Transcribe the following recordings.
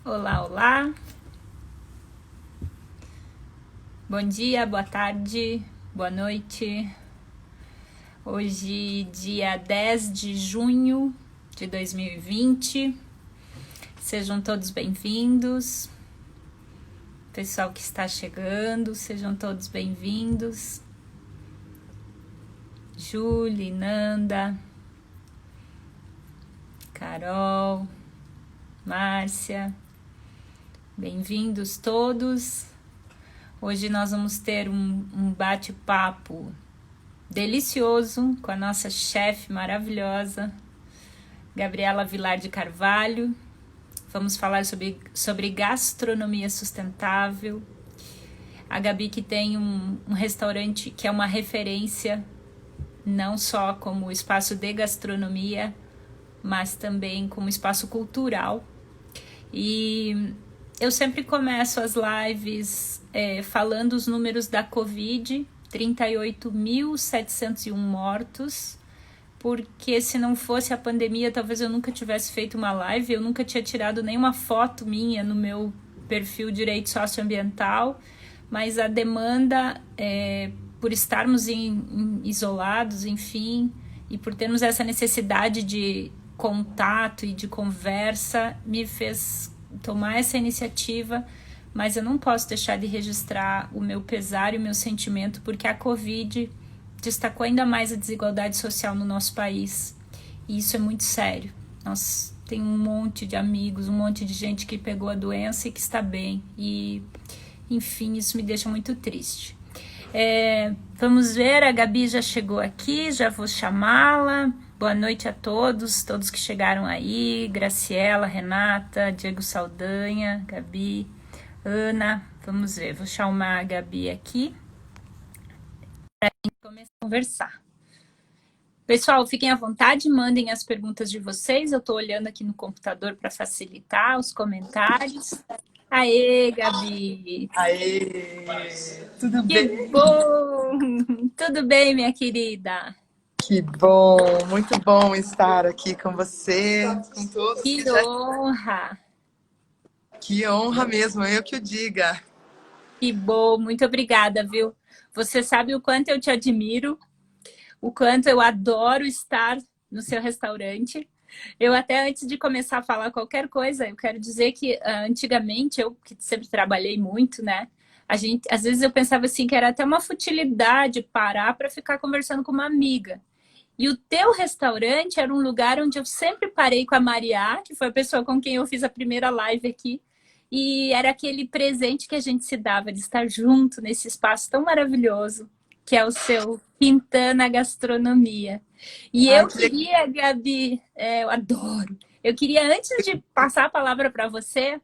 Olá, olá. Bom dia, boa tarde, boa noite. Hoje, dia 10 de junho de 2020. Sejam todos bem-vindos. Pessoal que está chegando, sejam todos bem-vindos. Julie, Nanda, Carol, Márcia, bem-vindos todos. Hoje nós vamos ter um bate-papo delicioso com a nossa chefe maravilhosa, Gabriela Vilar de Carvalho. Vamos falar sobre gastronomia sustentável. A Gabi que tem um restaurante que é uma referência, não só como espaço de gastronomia, mas também como espaço cultural. E eu sempre começo as lives falando os números da Covid, 38.701 mortos, porque se não fosse a pandemia, talvez eu nunca tivesse feito uma live, eu nunca tinha tirado nenhuma foto minha no meu perfil Direito Socioambiental, mas a demanda, por estarmos isolados, enfim, e por termos essa necessidade de contato e de conversa, me fez tomar essa iniciativa, mas eu não posso deixar de registrar o meu pesar e o meu sentimento, porque a Covid destacou ainda mais a desigualdade social no nosso país, e isso é muito sério. Nós temos um monte de amigos, um monte de gente que pegou a doença e que está bem, e enfim, isso me deixa muito triste. Vamos ver, a Gabi já chegou aqui, já vou chamá-la. Boa noite a todos que chegaram aí, Graciela, Renata, Diego Saldanha, Gabi, Ana. Vamos ver, vou chamar a Gabi aqui para a gente começar a conversar. Pessoal, fiquem à vontade, mandem as perguntas de vocês. Eu estou olhando aqui no computador para facilitar os comentários. Aê, Gabi! Aê! Tudo Que bem? bom! Tudo bem, minha querida? Que bom! Muito bom estar aqui com você, com todos Que que já... honra! Que honra mesmo, eu que o diga. Que bom, muito obrigada, viu? Você sabe o quanto eu te admiro, o quanto eu adoro estar no seu restaurante. Eu até antes de começar a falar qualquer coisa, eu quero dizer que antigamente, eu que sempre trabalhei muito, né? Às vezes eu pensava assim que era até uma futilidade parar para ficar conversando com uma amiga. E o teu restaurante era um lugar onde eu sempre parei com a Maria, que foi a pessoa com quem eu fiz a primeira live aqui. E era aquele presente que a gente se dava de estar junto nesse espaço tão maravilhoso, que é o seu Quintana Gastronomia. E Ai, eu que legal. queria, Gabi, eu adoro. Eu queria, antes de passar a palavra para você,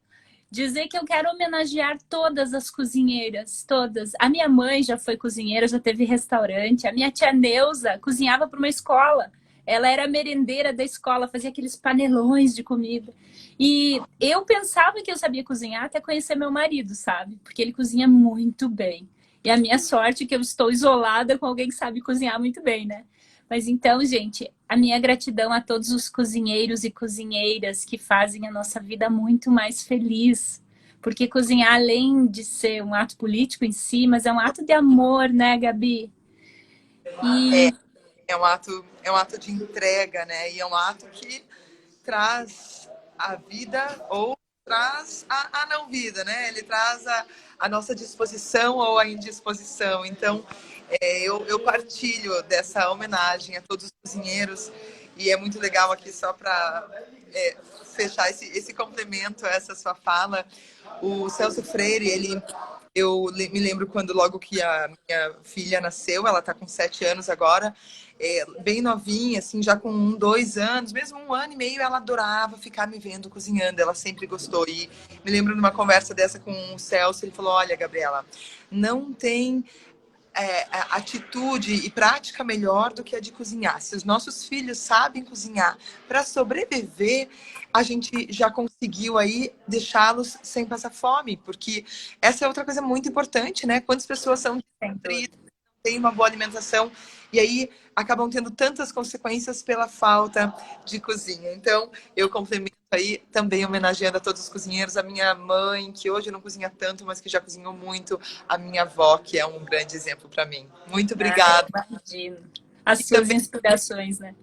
dizer que eu quero homenagear todas as cozinheiras, todas. A minha mãe já foi cozinheira, já teve restaurante. A minha tia Neuza cozinhava para uma escola. Ela era merendeira da escola, fazia aqueles panelões de comida. E eu pensava que eu sabia cozinhar até conhecer meu marido, sabe? Porque ele cozinha muito bem. E a minha sorte é que eu estou isolada com alguém que sabe cozinhar muito bem, né? Mas então, gente, a minha gratidão a todos os cozinheiros e cozinheiras que fazem a nossa vida muito mais feliz. Porque cozinhar, além de ser um ato político em si, mas é um ato de amor, né, Gabi? E É um ato de entrega, né? E é um ato que traz a vida ou traz a não vida, né? Ele traz a nossa disposição ou a indisposição. Então, eu partilho dessa homenagem a todos os cozinheiros e é muito legal aqui só para fechar esse complemento a essa sua fala. O Celso Freire, me lembro quando logo que a minha filha nasceu, ela está com 7 anos agora, bem novinha, assim, já com 2 anos, mesmo 1 ano e meio, ela adorava ficar me vendo cozinhando, ela sempre gostou. E me lembro numa conversa dessa com o Celso, ele falou: olha, Gabriela, não tem atitude e prática melhor do que a de cozinhar. Se os nossos filhos sabem cozinhar para sobreviver, a gente já conseguiu aí deixá-los sem passar fome, porque essa é outra coisa muito importante, né? Quantas pessoas são sem dúvida. desnutridas, tem uma boa alimentação, e aí acabam tendo tantas consequências pela falta de cozinha. Então, eu complemento aí também homenageando a todos os cozinheiros, a minha mãe, que hoje não cozinha tanto, mas que já cozinhou muito, a minha avó, que é um grande exemplo para mim. Muito obrigada. Imagino. As E suas também inspirações, né?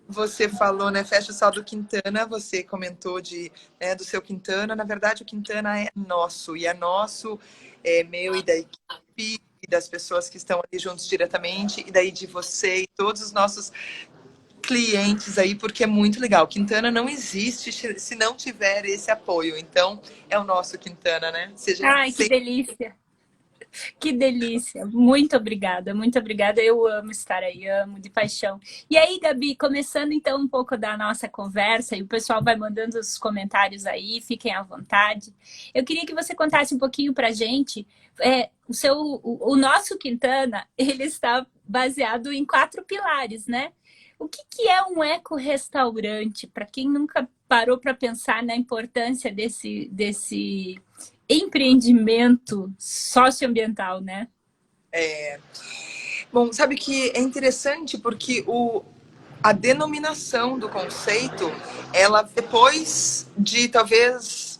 você falou, né, Fecha o Sal do Quintana, você comentou do seu Quintana. Na verdade, o Quintana é nosso, e é nosso, é meu e da equipe, e das pessoas que estão ali juntos diretamente, e daí de você e todos os nossos clientes aí, porque é muito legal. Quintana não existe se não tiver esse apoio. Então, é o nosso Quintana, né? Seja Ai, que sempre. delícia! Que delícia! Muito obrigada, muito obrigada. Eu amo estar aí, amo de paixão. E aí, Gabi, começando então um pouco da nossa conversa, e o pessoal vai mandando os comentários aí, fiquem à vontade. Eu queria que você contasse um pouquinho pra gente. O nosso Quintana, ele está baseado em 4 pilares, né? O que é um eco-restaurante? Para quem nunca parou para pensar na importância desse empreendimento socioambiental, né? Bom, sabe que é interessante porque a denominação do conceito, ela depois de talvez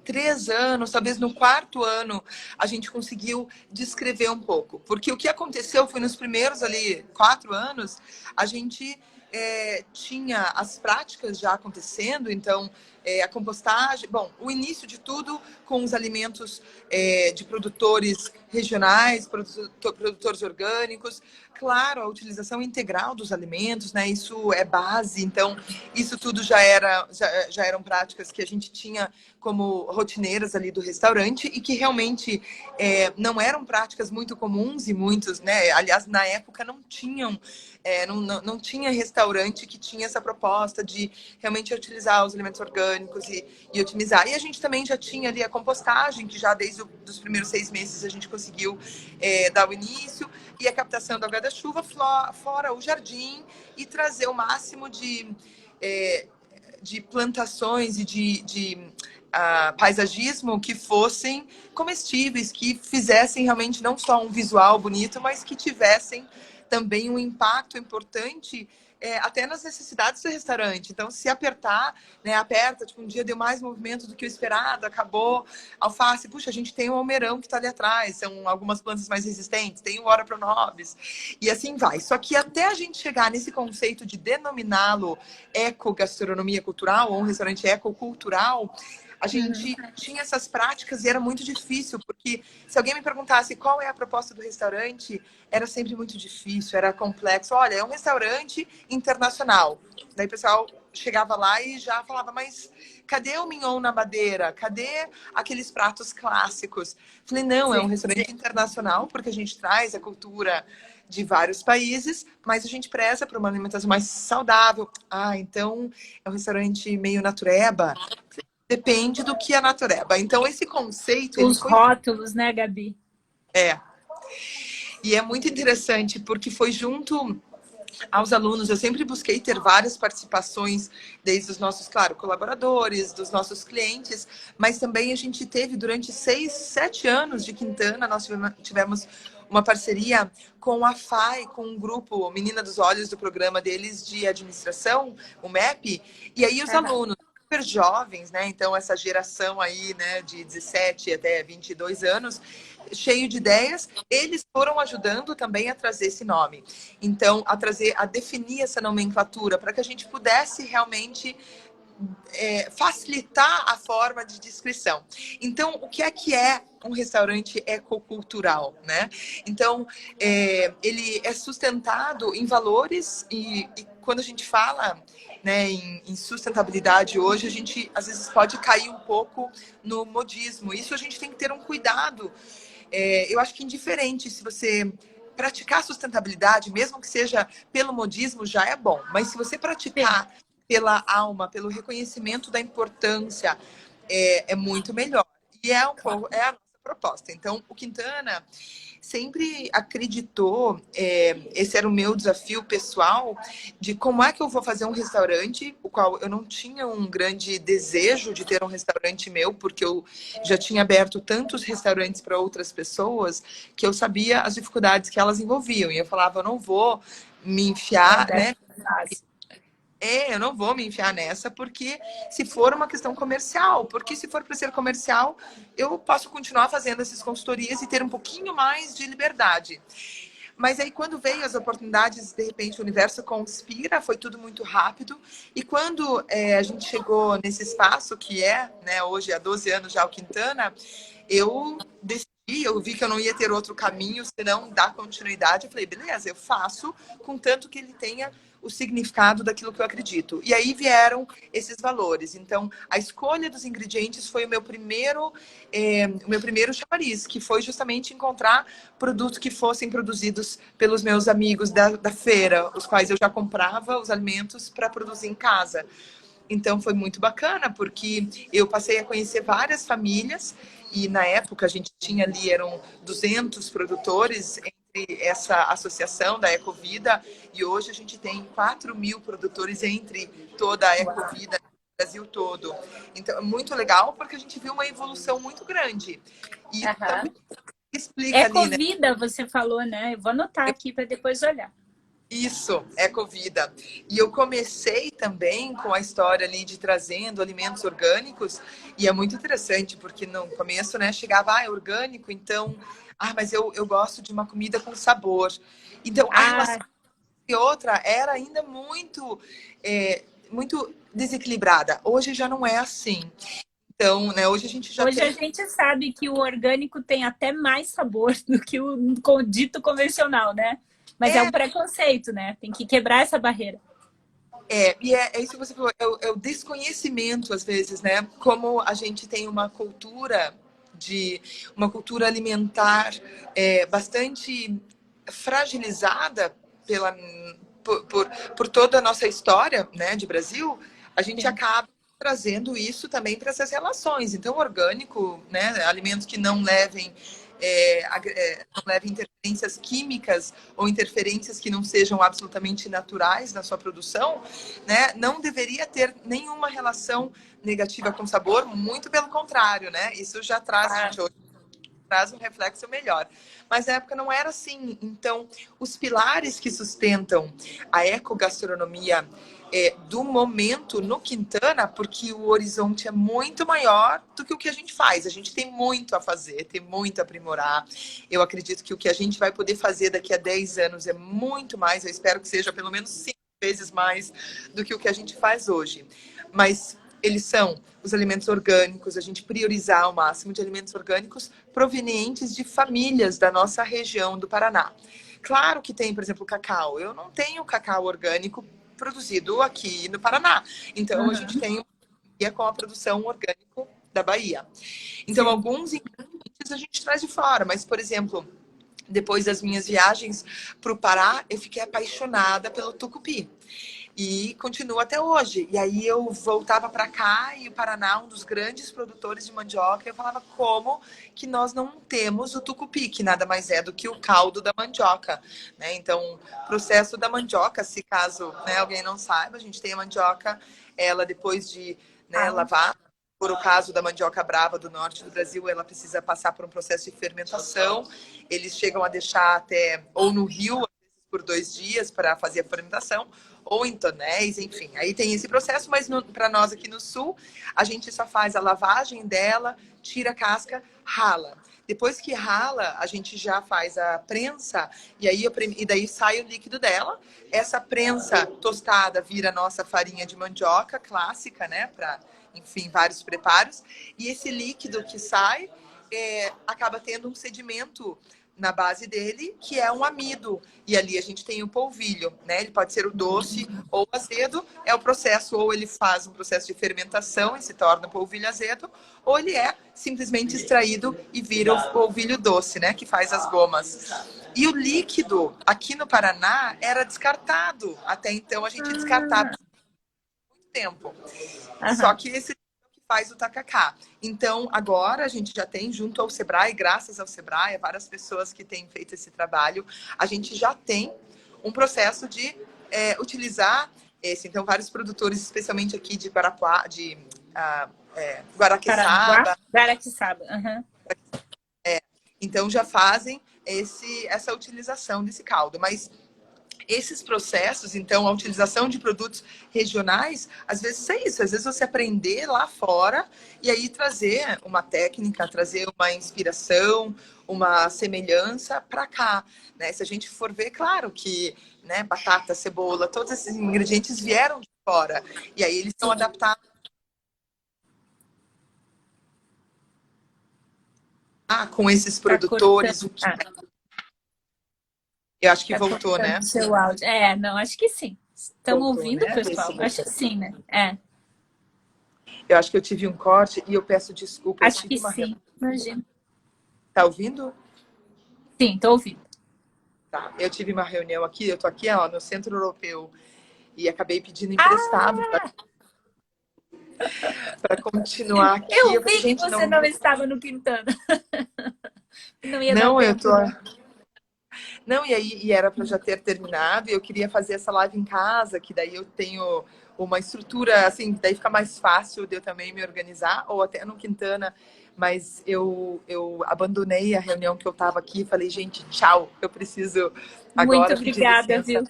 3 anos, talvez no 4º ano, a gente conseguiu descrever um pouco. Porque o que aconteceu foi nos primeiros ali 4 anos, a gente tinha as práticas já acontecendo, então a compostagem, bom, o início de tudo com os alimentos de produtores regionais, produtores orgânicos, claro, a utilização integral dos alimentos, né? Isso é base, então isso tudo já eram práticas que a gente tinha como rotineiras ali do restaurante e que realmente não eram práticas muito comuns e muitos, né? Aliás, na época não tinham, não tinha restaurante que tinha essa proposta de realmente utilizar os alimentos orgânicos e otimizar. E a gente também já tinha ali a compostagem, que já desde os primeiros 6 meses a gente conseguiu dar o início, e a captação da água da chuva, fora o jardim, e trazer o máximo de plantações e de paisagismo que fossem comestíveis, que fizessem realmente não só um visual bonito, mas que tivessem também um impacto importante até nas necessidades do restaurante. Então, se apertar, né, aperta, tipo, um dia deu mais movimento do que o esperado, acabou alface, puxa, a gente tem o almeirão que está ali atrás, são algumas plantas mais resistentes, tem o Ora Pronobis, e assim vai. Só que até a gente chegar nesse conceito de denominá-lo ecogastronomia cultural, ou um restaurante ecocultural, a gente tinha essas práticas e era muito difícil, porque se alguém me perguntasse qual é a proposta do restaurante, era sempre muito difícil, era complexo. Olha, é um restaurante internacional. Daí o pessoal chegava lá e já falava, mas cadê o mignon na madeira? Cadê aqueles pratos clássicos? Falei, não, é um restaurante internacional, porque a gente traz a cultura de vários países, mas a gente preza por uma alimentação mais saudável. Ah, então é um restaurante meio natureba. Depende do que é natureba. Então, esse conceito, ele Os foi... rótulos, né, Gabi? E é muito interessante, porque foi junto aos alunos, eu sempre busquei ter várias participações, desde os nossos, claro, colaboradores, dos nossos clientes, mas também a gente teve, durante 6, 7 anos de Quintana, nós tivemos uma parceria com a FAI, com um grupo Menina dos Olhos, do programa deles de administração, o MEP, e aí os alunos super jovens, né? Então, essa geração aí, né, de 17 até 22 anos, cheio de ideias, eles foram ajudando também a trazer esse nome. Então, a definir essa nomenclatura, para que a gente pudesse realmente facilitar a forma de descrição. Então, o que é um restaurante ecocultural, né? Então, ele é sustentado em valores e quando a gente fala, né, em sustentabilidade hoje, a gente às vezes pode cair um pouco no modismo. Isso a gente tem que ter um cuidado. Eu acho que indiferente se você praticar sustentabilidade, mesmo que seja pelo modismo, já é bom. Mas se você praticar pela alma, pelo reconhecimento da importância, é muito melhor. E é a nossa proposta. Então, o Quintana sempre acreditou, esse era o meu desafio pessoal, de como é que eu vou fazer um restaurante, o qual eu não tinha um grande desejo de ter um restaurante meu, porque eu já tinha aberto tantos restaurantes para outras pessoas, que eu sabia as dificuldades que elas envolviam. E eu falava, eu não vou me enfiar, né? Eu não vou me enfiar nessa, porque se for uma questão comercial, porque se for para ser comercial, eu posso continuar fazendo essas consultorias e ter um pouquinho mais de liberdade. Mas aí quando veio as oportunidades, de repente o universo conspira, foi tudo muito rápido. E quando a gente chegou nesse espaço que né, hoje há 12 anos já o Quintana, eu decidi, eu vi que eu não ia ter outro caminho senão dar continuidade. Eu falei, beleza, eu faço, contanto que ele tenha o significado daquilo que eu acredito. E aí vieram esses valores. Então, a escolha dos ingredientes foi o meu primeiro chamariz, que foi justamente encontrar produtos que fossem produzidos pelos meus amigos da feira, os quais eu já comprava os alimentos para produzir em casa. Então, foi muito bacana, porque eu passei a conhecer várias famílias e na época a gente tinha ali, eram 200 produtores entre essa associação da Ecovida e hoje a gente tem 4.000 produtores entre toda a Ecovida no Brasil todo. Então, é muito legal porque a gente viu uma evolução muito grande. E também explica ali, né? Ecovida, você falou, né? Eu vou anotar aqui para depois olhar. Isso, Ecovida. E eu comecei também com a história ali de trazendo alimentos orgânicos, e é muito interessante, porque no começo, né, chegava, é orgânico, então, mas eu gosto de uma comida com sabor. Então, uma e outra era ainda muito desequilibrada. Hoje já não é assim. Então, né, hoje a gente já Hoje a gente sabe que o orgânico tem até mais sabor do que o dito convencional, né? Mas é um preconceito, né? Tem que quebrar essa barreira. E é isso que você falou, é o desconhecimento, às vezes, né? Como a gente tem uma cultura alimentar bastante fragilizada por toda a nossa história, né, de Brasil, a gente acaba trazendo isso também para essas relações. Então, orgânico, né, alimentos que não levem interferências químicas ou interferências que não sejam absolutamente naturais na sua produção, né, não deveria ter nenhuma relação negativa com sabor, muito pelo contrário, né? Isso já traz, gente, hoje traz um reflexo melhor. Mas na época não era assim. Então, os pilares que sustentam a ecogastronomia do momento no Quintana, porque o horizonte é muito maior do que o que a gente faz. A gente tem muito a fazer, tem muito a aprimorar. Eu acredito que o que a gente vai poder fazer daqui a 10 anos é muito mais. Eu espero que seja pelo menos 5 vezes mais do que o que a gente faz hoje. Mas eles são os alimentos orgânicos, a gente priorizar o máximo de alimentos orgânicos provenientes de famílias da nossa região do Paraná. Claro que tem, por exemplo, o cacau. Eu não tenho cacau orgânico produzido aqui no Paraná. Então, a gente tem com a produção orgânica da Bahia. Então, alguns ingredientes a gente traz de fora, mas, por exemplo, depois das minhas viagens para o Pará, eu fiquei apaixonada pelo tucupi. E continua até hoje. E aí eu voltava para cá e o Paraná, um dos grandes produtores de mandioca, eu falava como que nós não temos o tucupi, que nada mais é do que o caldo da mandioca, né? Então, o processo da mandioca, se caso, né, alguém não saiba, a gente tem a mandioca, ela depois de, né, lavar, por o caso da mandioca brava do norte do Brasil, ela precisa passar por um processo de fermentação. Eles chegam a deixar até ou no rio, às vezes por 2 dias para fazer a fermentação, ou em tonéis, enfim. Aí tem esse processo, mas para nós aqui no sul, a gente só faz a lavagem dela, tira a casca, rala. Depois que rala, a gente já faz a prensa e daí sai o líquido dela. Essa prensa tostada vira a nossa farinha de mandioca clássica, né? Para, enfim, vários preparos. E esse líquido que sai acaba tendo um sedimento na base dele, que é um amido. E ali a gente tem o polvilho, né? Ele pode ser o doce ou o azedo. É o processo, ou ele faz um processo de fermentação e se torna polvilho azedo, ou ele é simplesmente extraído e vira o polvilho doce, né? Que faz as gomas. E o líquido, aqui no Paraná, era descartado. Até então, a gente descartava por muito tempo. Só que esse faz o tacacá. Então, agora a gente já tem, junto ao Sebrae, graças ao Sebrae, várias pessoas que têm feito esse trabalho, a gente já tem um processo de utilizar esse. Então, vários produtores, especialmente aqui de Guarapuá, de Guaraqueçaba. Guaraqueçaba, uhum. Então, já fazem essa utilização desse caldo. Mas esses processos, então, a utilização de produtos regionais, às vezes é isso. Às vezes você aprender lá fora e aí trazer uma técnica, trazer uma inspiração, uma semelhança para cá, né? Se a gente for ver, claro que, né, batata, cebola, todos esses ingredientes vieram de fora. E aí eles são adaptados com esses produtores. Eu acho que voltou, né? Seu áudio. Não, acho que sim. Estamos ouvindo, né, pessoal? Acho que sim, né? Eu acho que eu tive um corte e eu peço desculpa. Acho que sim, imagina. Tá ouvindo? Sim, tô ouvindo. Tá. Eu tive uma reunião aqui, eu tô aqui no Centro Europeu e acabei pedindo emprestado para continuar aqui. Eu vi que você não estava no Quintana. Não ia não, dar eu tempo, tô... Não, e era para já ter terminado, e eu queria fazer essa live em casa, que daí eu tenho uma estrutura, assim, daí fica mais fácil de eu também me organizar, ou até no Quintana, mas eu abandonei a reunião que eu estava aqui e falei, gente, tchau, eu preciso agora. Muito obrigada, viu?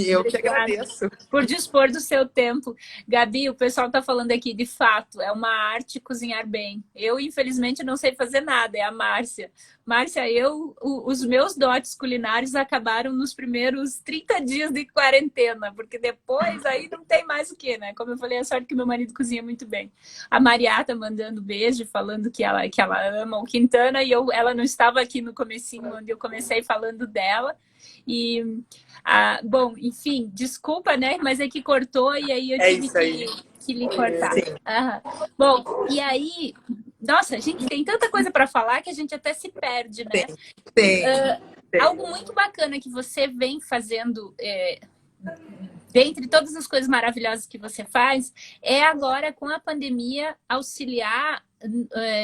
Eu que agradeço. Por dispor do seu tempo. Gabi, o pessoal está falando aqui, de fato, é uma arte cozinhar bem. Eu, infelizmente, não sei fazer nada, é a Márcia. Márcia, os meus dotes culinários acabaram nos primeiros 30 dias de quarentena, porque depois aí não tem mais o que, né? Como eu falei, é sorte que meu marido cozinha muito bem. A Maria tá mandando beijo, falando que ela ama o Quintana, e ela não estava aqui no comecinho, onde eu comecei falando dela. E, bom, enfim, desculpa, né? Mas é que cortou e aí eu tive que lhe cortar. Bom, e aí, nossa, a gente tem tanta coisa para falar que a gente até se perde, né? Tem. Algo muito bacana que você vem fazendo, dentre todas as coisas maravilhosas que você faz, é agora com a pandemia auxiliar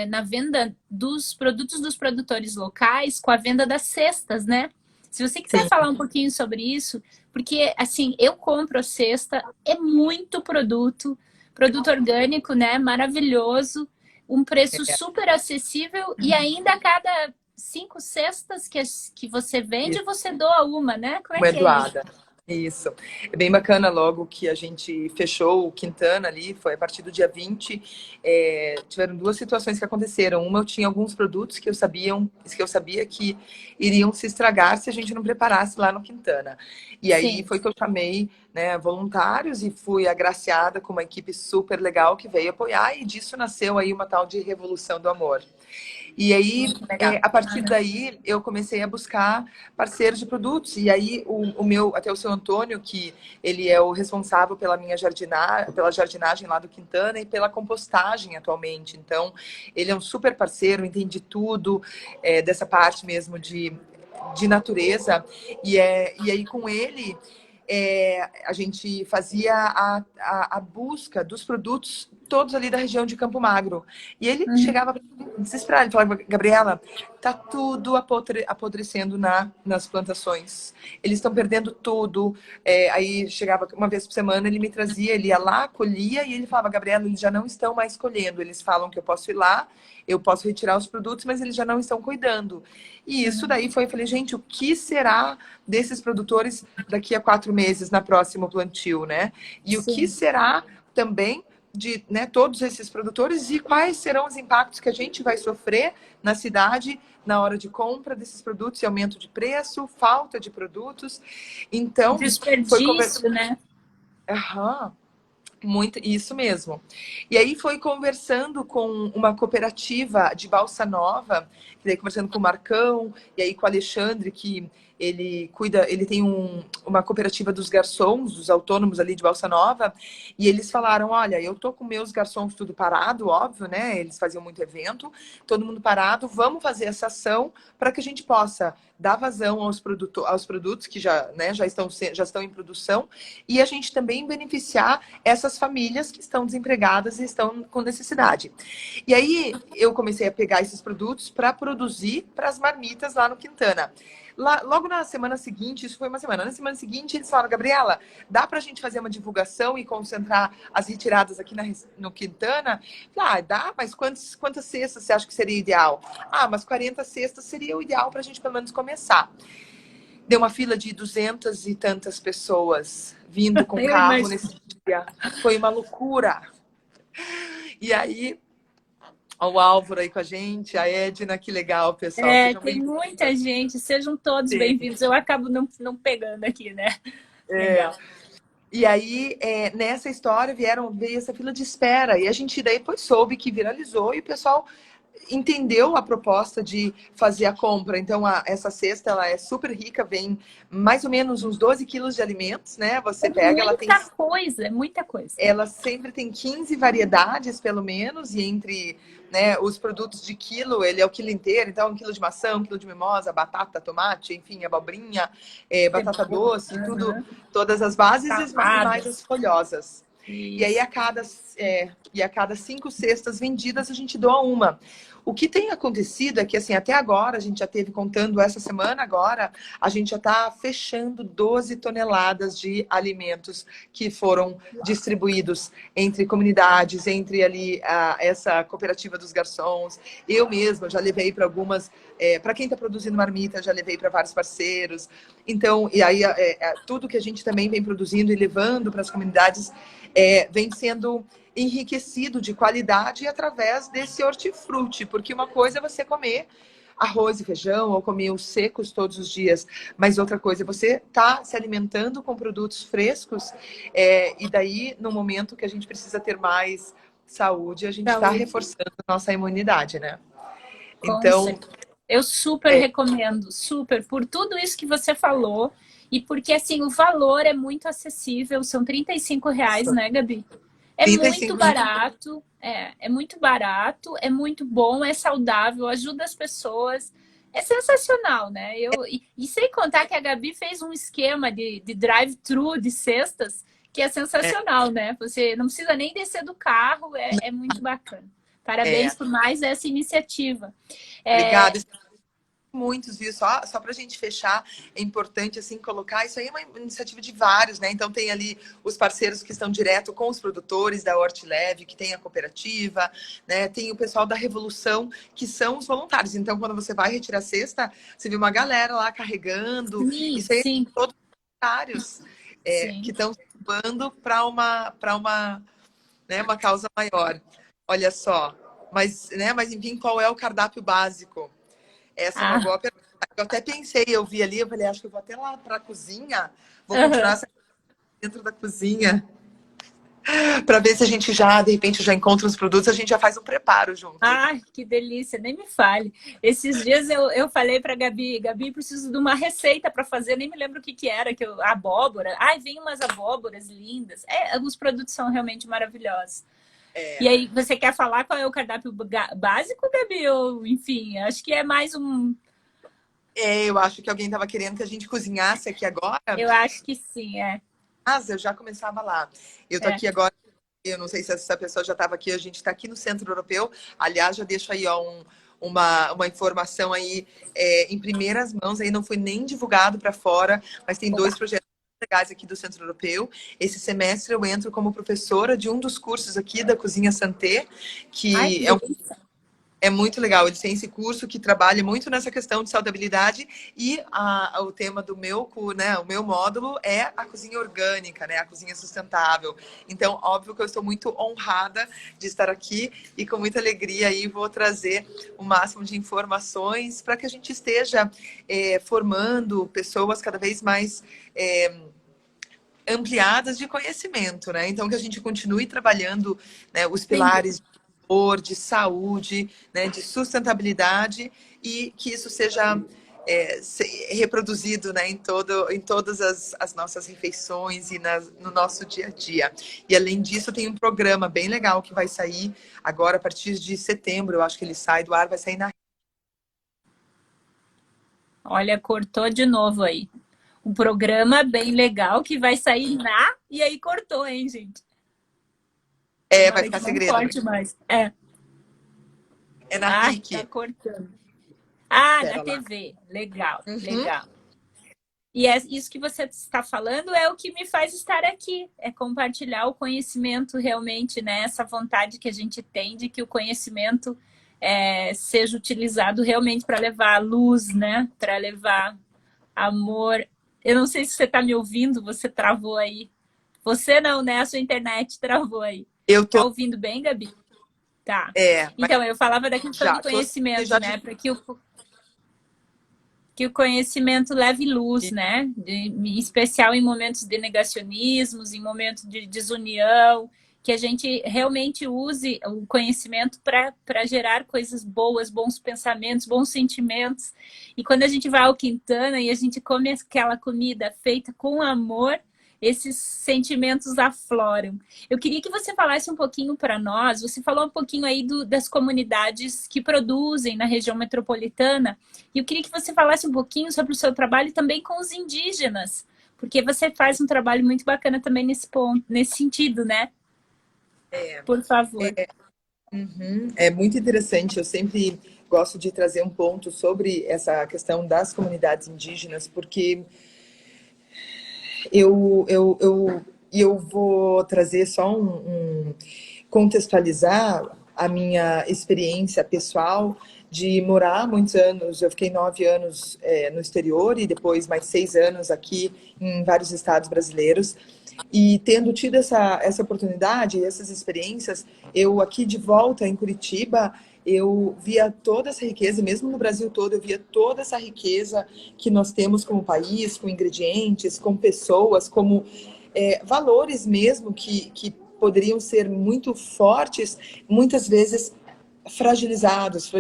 na venda dos produtos dos produtores locais, com a venda das cestas, né? Se você quiser falar um pouquinho sobre isso, porque, assim, eu compro a cesta, é muito produto orgânico, né? Maravilhoso, um preço super acessível e ainda a cada 5 cestas que você vende, você doa uma, né? Como é que é isso? Isso. É bem bacana, logo que a gente fechou o Quintana ali, foi a partir do dia 20, tiveram 2 situações que aconteceram. Uma, eu tinha alguns produtos que eu sabia que iriam se estragar se a gente não preparasse lá no Quintana. E aí foi que eu chamei, né, voluntários e fui agraciada com uma equipe super legal que veio apoiar, e disso nasceu aí uma tal de Revolução do Amor. E aí, a partir daí, eu comecei a buscar parceiros de produtos. E aí, até o seu Antônio, que ele é o responsável pela pela jardinagem lá do Quintana e pela compostagem atualmente. Então, ele é um super parceiro, entende tudo dessa parte mesmo de natureza. E aí, com ele, a gente fazia a busca dos produtos todos ali da região de Campo Magro. E ele chegava desesperado, ele falava, Gabriela, tá tudo apodrecendo nas plantações. Eles estão perdendo tudo. Aí chegava uma vez por semana, ele me trazia, ele ia lá, colhia, e ele falava, Gabriela, eles já não estão mais colhendo. Eles falam que eu posso ir lá, eu posso retirar os produtos, mas eles já não estão cuidando. E isso daí eu falei, gente, o que será desses produtores daqui a 4 meses, na próximo plantio, né? E o que será também de, né, todos esses produtores, e quais serão os impactos que a gente vai sofrer na cidade na hora de compra desses produtos, e aumento de preço, falta de produtos. Então, desperdício, né? Muito, isso mesmo. E aí foi conversando com uma cooperativa de Balsa Nova, que daí conversando com o Marcão, e aí com o Alexandre, que ele cuida, ele tem uma cooperativa dos garçons, dos autônomos ali de Balsa Nova, e eles falaram, olha, eu tô com meus garçons tudo parado, óbvio, né? Eles faziam muito evento, todo mundo parado, vamos fazer essa ação para que a gente possa dar vazão aos produtos que já, né, já estão em produção, e a gente também beneficiar essas famílias que estão desempregadas e estão com necessidade. E aí eu comecei a pegar esses produtos para produzir para as marmitas lá no Quintana. Logo na semana seguinte, isso foi uma semana, na semana seguinte eles falaram, Gabriela, dá para a gente fazer uma divulgação e concentrar as retiradas aqui no Quintana? Falei, dá, mas quantas cestas você acha que seria ideal? Mas 40 cestas seria o ideal para a gente pelo menos começar. Deu uma fila de 200 e tantas pessoas vindo com carro nesse dia. Foi uma loucura. E aí, o Álvaro aí com a gente, a Edna, que legal, pessoal. Tem muita gente, sejam todos bem-vindos. Eu acabo não pegando aqui, né? Legal. E aí, nessa história, veio essa fila de espera. E a gente daí depois soube que viralizou e o pessoal entendeu a proposta de fazer a compra. Então, essa cesta, ela é super rica, vem mais ou menos uns 12 quilos de alimentos, né? Você pega, ela tem... muita coisa. Ela sempre tem 15 variedades, pelo menos, e entre, né, os produtos de quilo, ele é o quilo inteiro, então 1 quilo de maçã, 1 quilo de mimosa, batata, tomate, enfim, abobrinha, batata doce, todas as bases e mais as folhosas. E aí, a cada 5 cestas vendidas, a gente doa uma. O que tem acontecido é que, assim, até agora, a gente já teve, contando essa semana agora, a gente já está fechando 12 toneladas de alimentos que foram distribuídos entre comunidades, entre ali essa cooperativa dos garçons. Eu mesma já levei para algumas, para quem está produzindo marmita, já levei para vários parceiros. Então, e aí, tudo que a gente também vem produzindo e levando para as comunidades vem sendo enriquecido de qualidade através desse hortifruti, porque uma coisa é você comer arroz e feijão ou comer os secos todos os dias, mas outra coisa é você estar se alimentando com produtos frescos, e daí, no momento que a gente precisa ter mais saúde, a gente está reforçando a nossa imunidade, né? Então, eu super recomendo, super, por tudo isso que você falou, e porque, assim, o valor é muito acessível, são R$ 35, né, Gabi? É muito barato, é muito barato, é muito bom, é saudável, ajuda as pessoas. É sensacional, né? E sem contar que a Gabi fez um esquema de drive-thru de cestas, que é sensacional, né? Você não precisa nem descer do carro, é muito bacana. Parabéns por mais essa iniciativa. Obrigada. Muitos, viu? Só para a gente fechar, é importante assim colocar, isso aí é uma iniciativa de vários, né? Então tem ali os parceiros que estão direto com os produtores da Hortileve, que tem a cooperativa, né? Tem o pessoal da Revolução, que são os voluntários. Então, quando você vai retirar a cesta, você vê uma galera lá carregando. Isso aí sim. São todos os voluntários que estão se ocupando para uma causa maior. Olha só. Mas enfim, qual é o cardápio básico? Essa é uma boa pergunta. Eu até pensei, eu vi ali, eu falei, acho que eu vou até lá para a cozinha, vou continuar dentro da cozinha, para ver se a gente de repente, já encontra os produtos, a gente já faz um preparo junto. Ai, que delícia, nem me fale. Esses dias eu falei para Gabi, preciso de uma receita para fazer, nem me lembro o que era, abóbora. Ai, vem umas abóboras lindas. Os produtos são realmente maravilhosos. E aí, você quer falar qual é o cardápio básico, Gabi? Ou, enfim, acho que é mais um... eu acho que alguém estava querendo que a gente cozinhasse aqui agora. Eu acho que sim, Mas eu já começava lá. Eu tô aqui agora, eu não sei se essa pessoa já estava aqui, a gente está aqui no Centro Europeu. Aliás, já deixo aí uma informação aí em primeiras mãos, aí não foi nem divulgado para fora, mas tem 2 projetos legais aqui do Centro Europeu. Esse semestre eu entro como professora de um dos cursos aqui da Cozinha Santé, que é muito legal. Eles têm esse curso que trabalha muito nessa questão de saudabilidade e o tema do o meu módulo é a cozinha orgânica, né? A cozinha sustentável. Então, óbvio que eu estou muito honrada de estar aqui e com muita alegria aí vou trazer o máximo de informações para que a gente esteja formando pessoas cada vez mais ampliadas de conhecimento, né? Então, que a gente continue trabalhando, né, os pilares de saúde, né, de sustentabilidade e que isso seja reproduzido, né, em todas as nossas refeições e no nosso dia a dia. E além disso, tem um programa bem legal que vai sair agora a partir de setembro, eu acho que ele sai do ar, vai sair na... Olha, cortou de novo aí. Um programa bem legal que vai sair na... E aí cortou, hein, gente? Vai Tomara ficar que não segredo. corte mais. É na Ai, RIC. tá cortando. Ah, na Pera lá. TV. Legal, Uhum. legal. E isso que você está falando é o que me faz estar aqui, é compartilhar o conhecimento realmente, né? Essa vontade que a gente tem de que o conhecimento seja utilizado realmente para levar luz, né? Para levar amor. Eu não sei se você está me ouvindo, você travou aí. Você não, né? A sua internet travou aí. Eu Tá tô... ouvindo bem, Gabi? Tá. Mas Então, eu falava da questão já, do tô... conhecimento, Já né? Para que o conhecimento leve luz, né? Em especial em momentos de negacionismos, em momentos de desunião, que a gente realmente use o conhecimento para gerar coisas boas, bons pensamentos, bons sentimentos. E quando a gente vai ao Quintana e a gente come aquela comida feita com amor, esses sentimentos afloram. Eu queria que você falasse um pouquinho para nós, você falou um pouquinho aí das comunidades que produzem na região metropolitana, e eu queria que você falasse um pouquinho sobre o seu trabalho também com os indígenas, porque você faz um trabalho muito bacana também nesse ponto, nesse sentido, né? Por favor. É muito interessante. Eu sempre gosto de trazer um ponto sobre essa questão das comunidades indígenas, porque eu vou trazer só contextualizar a minha experiência pessoal de morar muitos anos. Eu fiquei 9 anos no exterior e depois mais 6 anos aqui em vários estados brasileiros. E tendo tido essa oportunidade, essas experiências, eu aqui de volta em Curitiba, eu via toda essa riqueza, mesmo no Brasil todo, eu via toda essa riqueza que nós temos como país, com ingredientes, com pessoas, como valores mesmo que poderiam ser muito fortes, muitas vezes fragilizados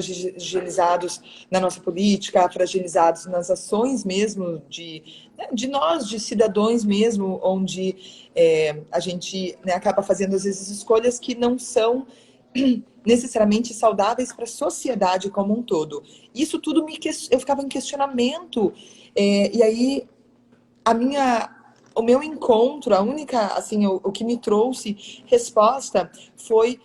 na nossa política, fragilizados nas ações mesmo de nós, de cidadãos mesmo, onde a gente, né, acaba fazendo às vezes escolhas que não são necessariamente saudáveis para a sociedade como um todo. Isso tudo eu ficava em questionamento, e aí o meu encontro, a única, assim, o que me trouxe resposta foi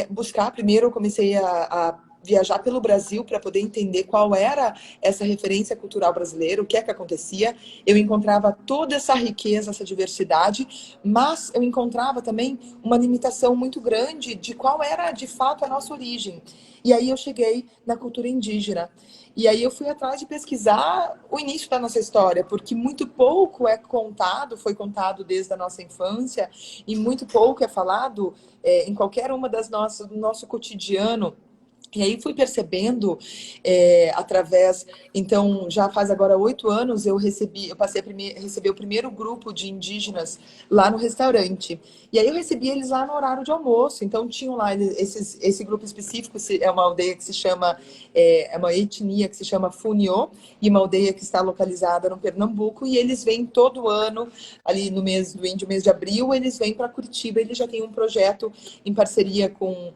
buscar. Primeiro eu comecei a viajar pelo Brasil para poder entender qual era essa referência cultural brasileira, o que é que acontecia. Eu encontrava toda essa riqueza, essa diversidade, mas eu encontrava também uma limitação muito grande de qual era de fato a nossa origem. E aí eu cheguei na cultura indígena. E aí eu fui atrás de pesquisar o início da nossa história, porque muito pouco é contado, foi contado desde a nossa infância, e muito pouco é falado em qualquer uma do nosso cotidiano. E aí fui percebendo através, então já faz agora 8 anos eu passei a receber o primeiro grupo de indígenas lá no restaurante. E aí eu recebi eles lá no horário de almoço. Então tinham lá esse grupo específico, é uma aldeia que se chama, é uma etnia que se chama Funiô, e uma aldeia que está localizada no Pernambuco, e eles vêm todo ano, ali no mês do índio, mês de abril, eles vêm para Curitiba. Eles já têm um projeto em parceria com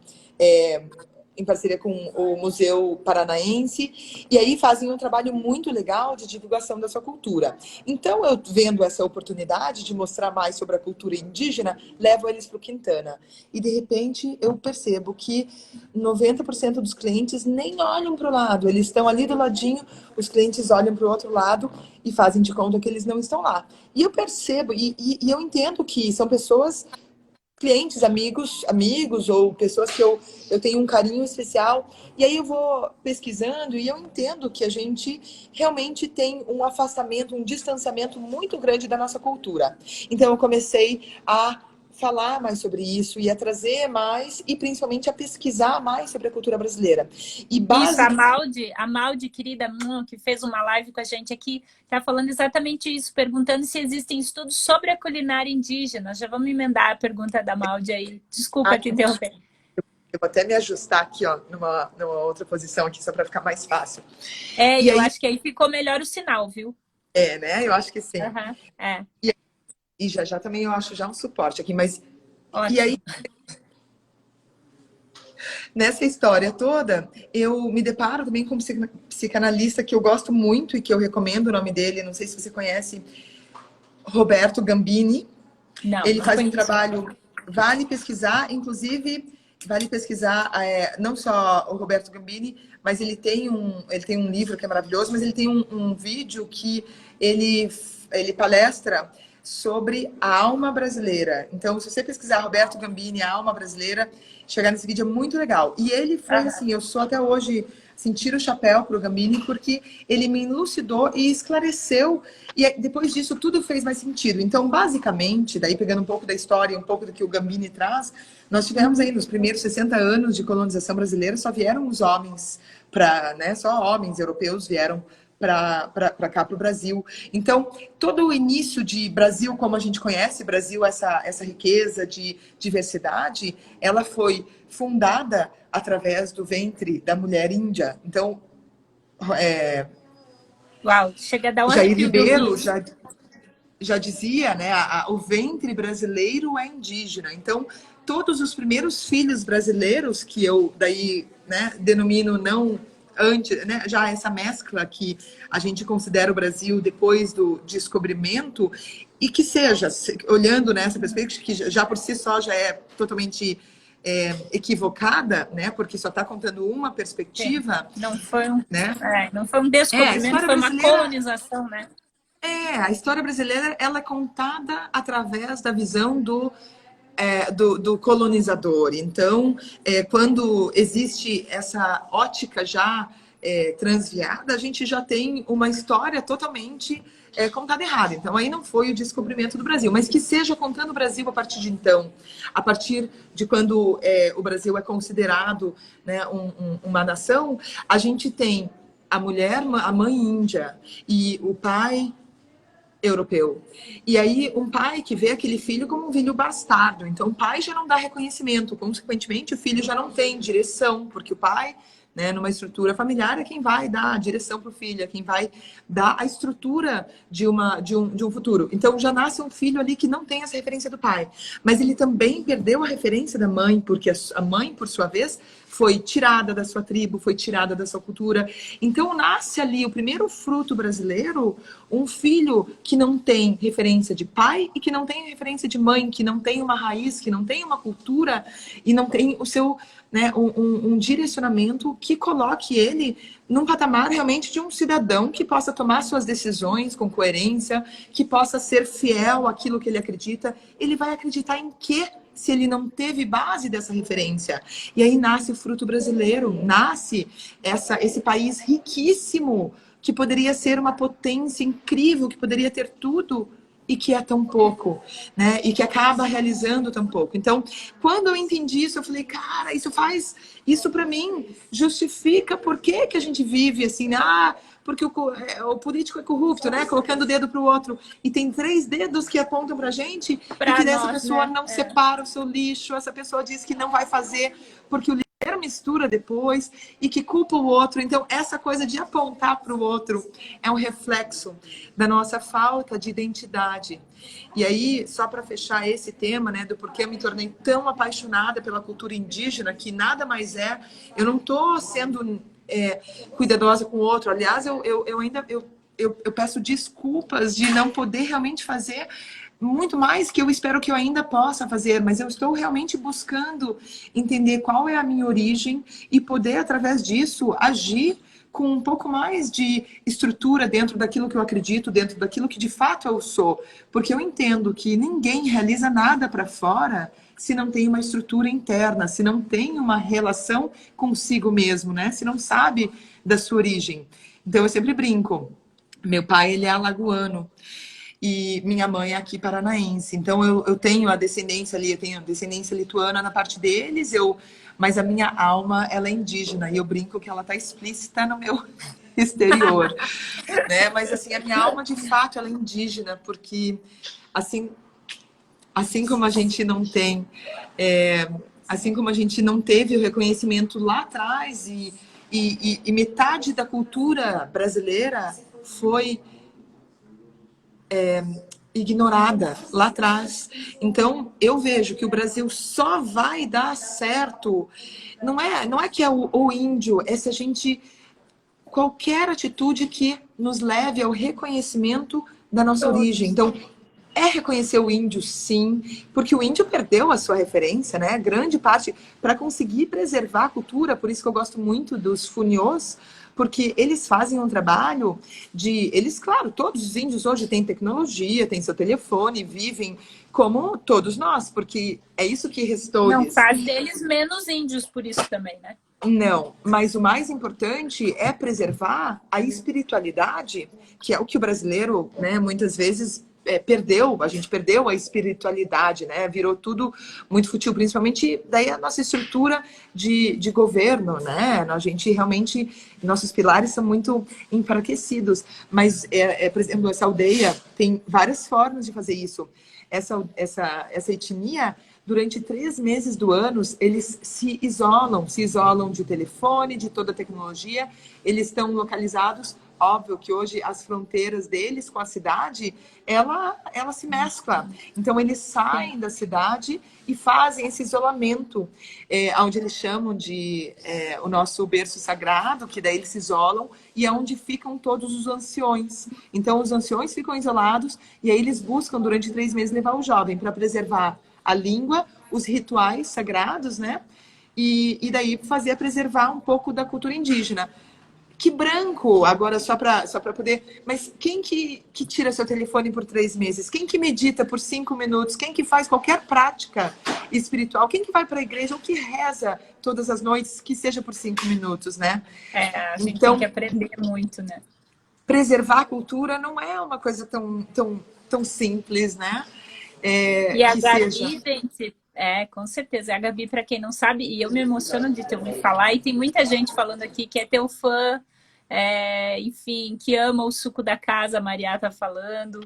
o Museu Paranaense, e aí fazem um trabalho muito legal de divulgação da sua cultura. Então, eu vendo essa oportunidade de mostrar mais sobre a cultura indígena, levo eles para o Quintana. E, de repente, eu percebo que 90% dos clientes nem olham para o lado, eles estão ali do ladinho, os clientes olham para o outro lado e fazem de conta que eles não estão lá. E eu percebo, e eu entendo que são pessoas, clientes, amigos ou pessoas que eu tenho um carinho especial. E aí eu vou pesquisando e eu entendo que a gente realmente tem um afastamento, um distanciamento muito grande da nossa cultura. Então eu comecei a falar mais sobre isso e a trazer mais e principalmente a pesquisar mais sobre a cultura brasileira. E Isso, a Maldi, querida, que fez uma live com a gente aqui, está falando exatamente isso, perguntando se existem estudos sobre a culinária indígena. Já vamos emendar a pergunta da Maldi aí. Desculpa te interromper. Eu vou até me ajustar aqui, ó, numa outra posição aqui, só para ficar mais fácil. É, E eu aí, acho que aí ficou melhor o sinal, viu? né? Eu acho que sim. Aham, é, E já já também eu acho já um suporte aqui, mas e aí ótimo. nessa história toda, eu me deparo também com um psicanalista que eu gosto muito e que eu recomendo o nome dele, não sei se você conhece, Roberto Gambini. Não, Ele não faz um conheço. trabalho, vale pesquisar, inclusive, vale pesquisar não só o Roberto Gambini, mas ele tem um livro que é maravilhoso, mas ele tem um vídeo que ele palestra sobre a alma brasileira. Então, se você pesquisar Roberto Gambini, a alma brasileira, chegar nesse vídeo é muito legal. E ele foi Aham. assim, eu sou até hoje assim, tiro o chapéu pro Gambini, porque ele me elucidou e esclareceu, e depois disso tudo fez mais sentido. Então, basicamente, daí pegando um pouco da história, um pouco do que o Gambini traz, nós tivemos aí nos primeiros 60 anos de colonização brasileira, só vieram os homens para, né, só homens europeus vieram para cá, para o Brasil. Então, todo o início de Brasil, como a gente conhece, Brasil, essa riqueza de diversidade, ela foi fundada através do ventre da mulher índia. Então, é, Uau, chega a dar um Jair arrepio de ouvir Ribeiro isso. já dizia, né, o ventre brasileiro é indígena. Então, todos os primeiros filhos brasileiros que eu daí, né, denomino não antes, né, já essa mescla que a gente considera o Brasil depois do descobrimento e que seja, olhando nessa perspectiva, que já por si só já é totalmente equivocada, né, porque só está contando uma Sim. perspectiva, Não foi um, né? não foi um A descobrimento, história foi uma brasileira colonização, né? a história brasileira ela é contada através da visão do colonizador. Então, quando existe essa ótica já transviada, a gente já tem uma história totalmente contada errada. Então, aí não foi o descobrimento do Brasil, mas que seja contando o Brasil a partir de então, a partir de quando o Brasil é considerado, né, uma nação, a gente tem a mulher, a mãe índia e o pai europeu. E aí, um pai que vê aquele filho como um filho bastardo. Então, o pai já não dá reconhecimento. Consequentemente, o filho já não tem direção, porque o pai, né, numa estrutura familiar, é quem vai dar a direção para o filho, é quem vai dar a estrutura de um futuro. Então, já nasce um filho ali que não tem essa referência do pai. Mas ele também perdeu a referência da mãe, porque a mãe, por sua vez, foi tirada da sua tribo, foi tirada da sua cultura. Então, nasce ali o primeiro fruto brasileiro, um filho que não tem referência de pai e que não tem referência de mãe, que não tem uma raiz, que não tem uma cultura e não tem o seu, né, um direcionamento que coloque ele num patamar realmente de um cidadão que possa tomar suas decisões com coerência, que possa ser fiel àquilo que ele acredita. Ele vai acreditar em quê? Se ele não teve base dessa referência. E aí nasce o fruto brasileiro, nasce esse país riquíssimo, que poderia ser uma potência incrível, que poderia ter tudo e que é tão pouco, né? E que acaba realizando tão pouco. Então, quando eu entendi isso, eu falei, cara, isso para mim justifica por que que a gente vive assim, né? Porque o político é corrupto, né? Colocando o dedo para o outro. E tem 3 dedos que apontam para a gente e Para que dessa nós, pessoa né? não separa o seu lixo, essa pessoa diz que não vai fazer porque o lixo mistura depois e que culpa o outro. Então, essa coisa de apontar para o outro é um reflexo da nossa falta de identidade. E aí, só para fechar esse tema, né, do porquê eu me tornei tão apaixonada pela cultura indígena, que nada mais eu não estou sendo cuidadosa com o outro. Aliás, eu ainda eu peço desculpas de não poder realmente fazer muito mais que eu espero que eu ainda possa fazer, mas eu estou realmente buscando entender qual é a minha origem e poder, através disso, agir com um pouco mais de estrutura dentro daquilo que eu acredito, dentro daquilo que de fato eu sou. Porque eu entendo que ninguém realiza nada para fora se não tem uma estrutura interna, se não tem uma relação consigo mesmo, né? Se não sabe da sua origem. Então eu sempre brinco. Meu pai, ele é alagoano e minha mãe é aqui paranaense. Então eu tenho a descendência ali, eu tenho a descendência lituana na parte deles, mas a minha alma, ela é indígena e eu brinco que ela está explícita no meu exterior, né? Mas assim, a minha alma de fato ela é indígena, porque assim como a gente não tem Assim como a gente não teve o reconhecimento lá atrás e metade da cultura brasileira foi ignorada lá atrás. Então, eu vejo que o Brasil só vai dar certo. Não é que é o índio, é se a gente qualquer atitude que nos leve ao reconhecimento da nossa origem. Então, é reconhecer o índio, sim, porque o índio perdeu a sua referência, né? Grande parte para conseguir preservar a cultura, por isso que eu gosto muito dos funiôs, porque eles fazem um trabalho eles, claro, todos os índios hoje têm tecnologia, têm seu telefone, vivem como todos nós, porque é isso que restou. Não faz deles menos índios por isso também, né? Não, mas o mais importante é preservar a espiritualidade, que é o que o brasileiro, né, muitas vezes perdeu. A gente perdeu a espiritualidade, né? Virou tudo muito fútil, principalmente daí a nossa estrutura de governo, né? A gente realmente, nossos pilares são muito enfraquecidos. Mas, por exemplo, essa aldeia tem várias formas de fazer isso. Essa etnia, durante 3 meses do ano, eles se isolam de telefone, de toda a tecnologia, eles estão localizados. Óbvio que hoje as fronteiras deles com a cidade, ela se mescla. Então, eles saem da cidade e fazem esse isolamento, onde eles chamam de o nosso berço sagrado, que daí eles se isolam, e é onde ficam todos os anciões. Então, os anciões ficam isolados, e aí eles buscam, durante 3 meses, levar o jovem para preservar a língua, os rituais sagrados, né? E daí preservar um pouco da cultura indígena. Que branco, agora só para poder... Mas quem que tira seu telefone por 3 meses? Quem que medita por 5 minutos? Quem que faz qualquer prática espiritual? Quem que vai para a igreja ou que reza todas as noites, que seja por 5 minutos, né? A gente tem que aprender muito, né? Preservar a cultura não é uma coisa tão simples, né? E a Gabi, gente, com certeza. A Gabi, para quem não sabe, e eu me emociono de te ouvir falar, e tem muita gente falando aqui que é teu fã, enfim, que ama o suco da casa, a Maria tá falando.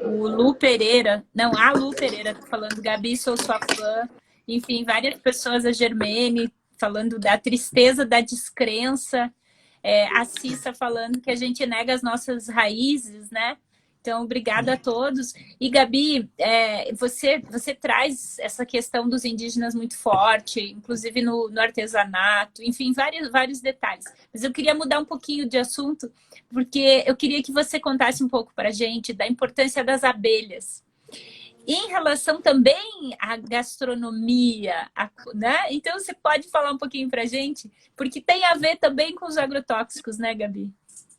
O Lu Pereira, não, a Lu Pereira tá falando, Gabi, sou sua fã. Enfim, várias pessoas, a Germene, falando da tristeza, da descrença. A Cissa falando que a gente nega as nossas raízes, né? Então, obrigada a todos. E, Gabi, você traz essa questão dos indígenas muito forte, inclusive no artesanato, enfim, vários detalhes. Mas eu queria mudar um pouquinho de assunto, porque eu queria que você contasse um pouco para a gente da importância das abelhas. Em relação também à gastronomia, né? Então, você pode falar um pouquinho para a gente? Porque tem a ver também com os agrotóxicos, né, Gabi?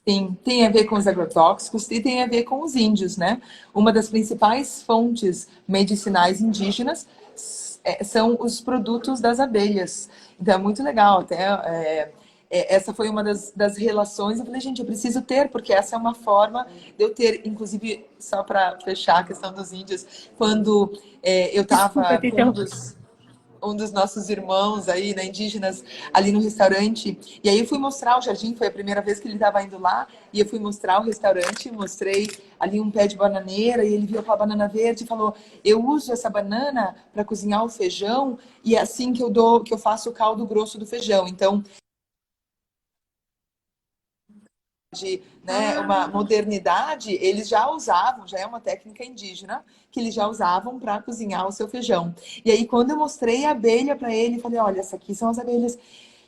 Sim, tem a ver com os agrotóxicos e tem a ver com os índios, né? Uma das principais fontes medicinais indígenas são os produtos das abelhas. Então é muito legal. Até essa foi uma das relações. Eu falei, gente, eu preciso ter, porque essa é uma forma de eu ter, inclusive, só para fechar a questão dos índios, quando eu estava com um dos nossos irmãos aí, né, indígenas, ali no restaurante. E aí eu fui mostrar o jardim, foi a primeira vez que ele estava indo lá, e eu fui mostrar o restaurante, mostrei ali um pé de bananeira, e ele viu aquela banana verde e falou, eu uso essa banana para cozinhar o feijão, e é assim que eu faço o caldo grosso do feijão. Então, né, uma modernidade, eles já usavam, já é uma técnica indígena, que eles já usavam para cozinhar o seu feijão. E aí, quando eu mostrei a abelha para ele, falei, olha, essas aqui são as abelhas.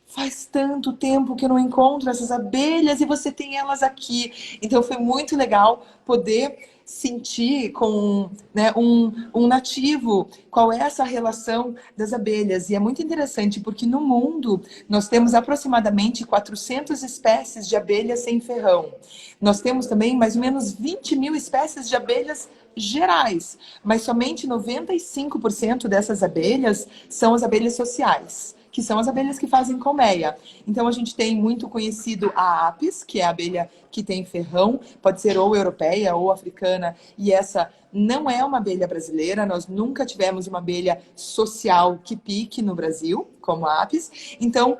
Faz tanto tempo que eu não encontro essas abelhas e você tem elas aqui. Então, foi muito legal poder sentir com, né, um nativo qual é essa relação das abelhas. E é muito interessante porque no mundo nós temos aproximadamente 400 espécies de abelhas sem ferrão. Nós temos também mais ou menos 20 mil espécies de abelhas gerais, mas somente 95% dessas abelhas são as abelhas sociais, que são as abelhas que fazem colmeia. Então, a gente tem muito conhecido a apis, que é a abelha que tem ferrão, pode ser ou europeia ou africana, e essa não é uma abelha brasileira, nós nunca tivemos uma abelha social que pique no Brasil, como a apis. Então,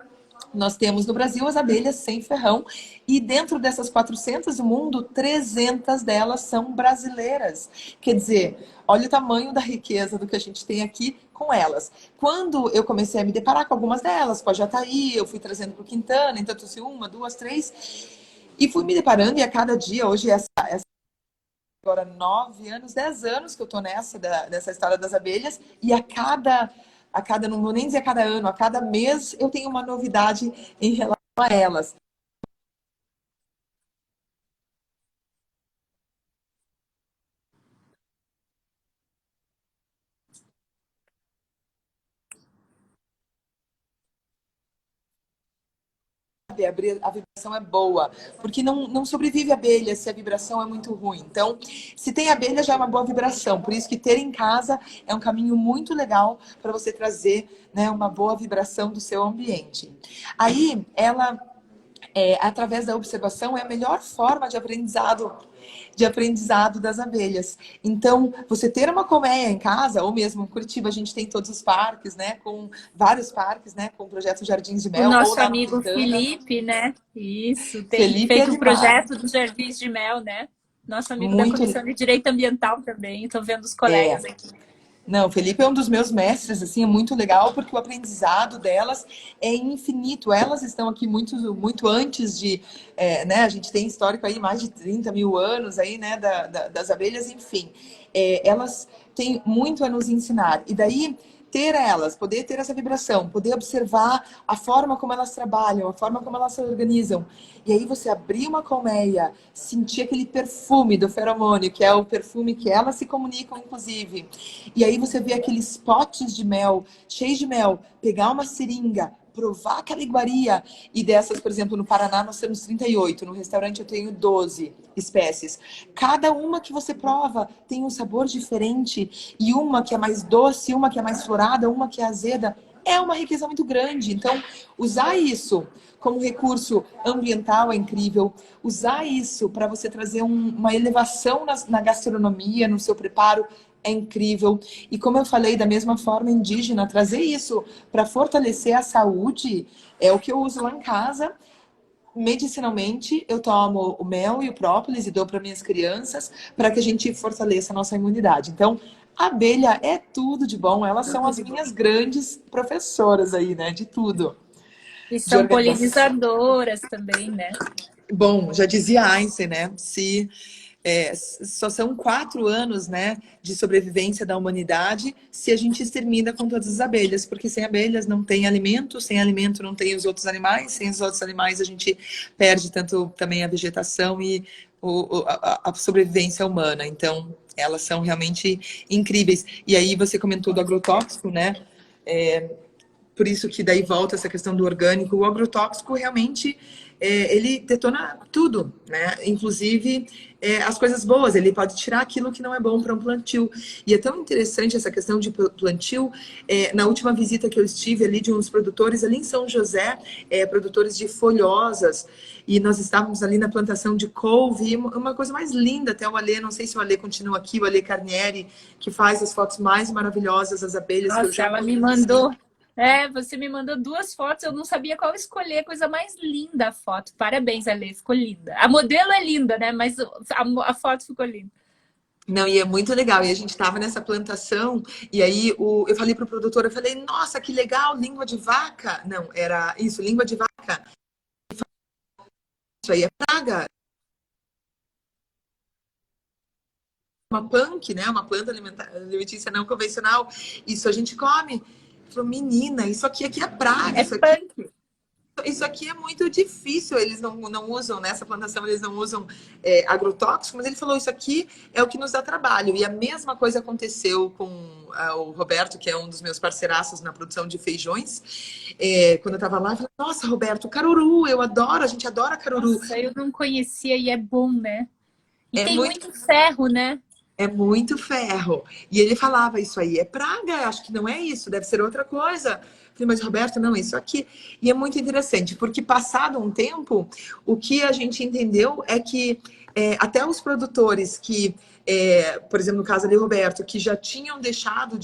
Nós temos no Brasil as abelhas sem ferrão e dentro dessas 400 do mundo, 300 delas são brasileiras. Quer dizer, olha o tamanho da riqueza do que a gente tem aqui com elas. Quando eu comecei a me deparar com algumas delas, com a Jataí, eu fui trazendo para o Quintana, então trouxe uma, duas, três, e fui me deparando e a cada dia, hoje agora 9 anos, 10 anos que eu tô nessa história das abelhas, e não vou nem dizer a cada ano, a cada mês eu tenho uma novidade em relação a elas. A vibração é boa, porque não sobrevive abelha se a vibração é muito ruim. Então, se tem abelha, já é uma boa vibração. Por isso que ter em casa é um caminho muito legal para você trazer, né, uma boa vibração do seu ambiente. Aí, através da observação, é a melhor forma de aprendizado das abelhas. Então, você ter uma colmeia em casa, ou mesmo em Curitiba, a gente tem todos os parques, né? Com vários parques, né? Com o projeto Jardins de O Mel, ou nosso lá no amigo Quintana. Felipe, né? Isso, tem Felipe é feito o demais. projeto dos Jardins de Mel, né? Nosso amigo da Muito. Comissão de Direito Ambiental também. Estou vendo os É. colegas aqui. Não, o Felipe é um dos meus mestres, assim, é muito legal, porque o aprendizado delas é infinito. Elas estão aqui muito, muito antes né, a gente tem histórico aí, mais de 30 mil anos aí, né, das abelhas, enfim. Elas têm muito a nos ensinar. E daí, poder ter essa vibração, poder observar a forma como elas trabalham, a forma como elas se organizam. E aí você abrir uma colmeia, sentir aquele perfume do feromônio, que é o perfume que elas se comunicam, inclusive. E aí você vê aqueles potes de mel, cheios de mel, pegar uma seringa, provar aquela iguaria. E dessas, por exemplo, no Paraná nós temos 38, no restaurante eu tenho 12 espécies. Cada uma que você prova tem um sabor diferente, e uma que é mais doce, uma que é mais florada, uma que é azeda. É uma riqueza muito grande. Então, usar isso como recurso ambiental é incrível. Usar isso para você trazer uma elevação na gastronomia, no seu preparo, é incrível. E como eu falei, da mesma forma indígena, trazer isso para fortalecer a saúde é o que eu uso lá em casa. Medicinalmente, eu tomo o mel e o própolis e dou para minhas crianças para que a gente fortaleça a nossa imunidade. Então, a abelha é tudo de bom. Elas são as minhas grandes professoras aí, né? De tudo. E De são organização. polinizadoras também, né? Bom, já dizia Einstein, né? Só são 4 anos, né, de sobrevivência da humanidade se a gente extermina com todas as abelhas, porque sem abelhas não tem alimento, sem alimento não tem os outros animais, sem os outros animais a gente perde tanto também a vegetação e a sobrevivência humana. Então, elas são realmente incríveis. E aí você comentou do agrotóxico, né? Por isso que daí volta essa questão do orgânico. O agrotóxico realmente ele detona tudo, né? Inclusive as coisas boas. Ele pode tirar aquilo que não é bom para um plantio. E é tão interessante essa questão de plantio. Na última visita que eu estive ali de uns produtores ali em São José, produtores de folhosas, e nós estávamos ali na plantação de couve, e uma coisa mais linda, até o Alê, não sei se o Alê continua aqui, o Alê Carnieri, que faz as fotos mais maravilhosas das abelhas que eu Nossa, já ela me conheci. mandou. Você me mandou 2 fotos, eu não sabia qual escolher, coisa mais linda a foto. Parabéns, Ale, ficou linda. A modelo é linda, né? Mas a foto ficou linda. Não, e é muito legal. E a gente estava nessa plantação, e aí eu falei pro produtor, eu falei, nossa, que legal, língua de vaca. Não, era isso, língua de vaca. Isso aí é praga. Uma punk, né? Uma planta alimentícia não convencional. Isso a gente come. Eu falei, menina, isso aqui é praga, É punk. isso aqui é muito difícil, eles não usam, nessa plantação eles não usam agrotóxico, mas ele falou, isso aqui é o que nos dá trabalho. E a mesma coisa aconteceu com o Roberto, que é um dos meus parceiraços na produção de feijões. Quando eu estava lá, eu falei, nossa, Roberto, caruru, eu adoro, a gente adora caruru. Nossa, eu não conhecia e é bom, né? E É tem muito muito ferro, né? É muito ferro. E ele falava, isso aí é praga, acho que não é isso, deve ser outra coisa. Eu falei, mas Roberto, não, isso aqui. E é muito interessante, porque passado um tempo, o que a gente entendeu é que até os produtores que, por exemplo, no caso ali, Roberto, que já tinham deixado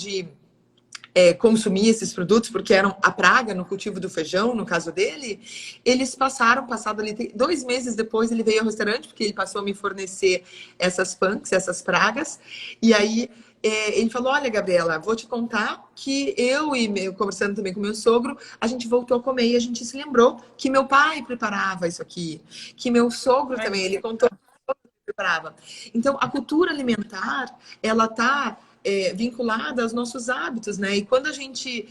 consumir esses produtos, porque eram a praga no cultivo do feijão, no caso dele, eles passado ali, 2 meses depois ele veio ao restaurante, porque ele passou a me fornecer essas punks, essas pragas, e aí ele falou, olha, Gabriela, vou te contar que conversando também com meu sogro, a gente voltou a comer e a gente se lembrou que meu pai preparava isso aqui, que meu sogro também, ele contou que preparava. Então, a cultura alimentar, ela tá vinculada aos nossos hábitos, né? E quando a gente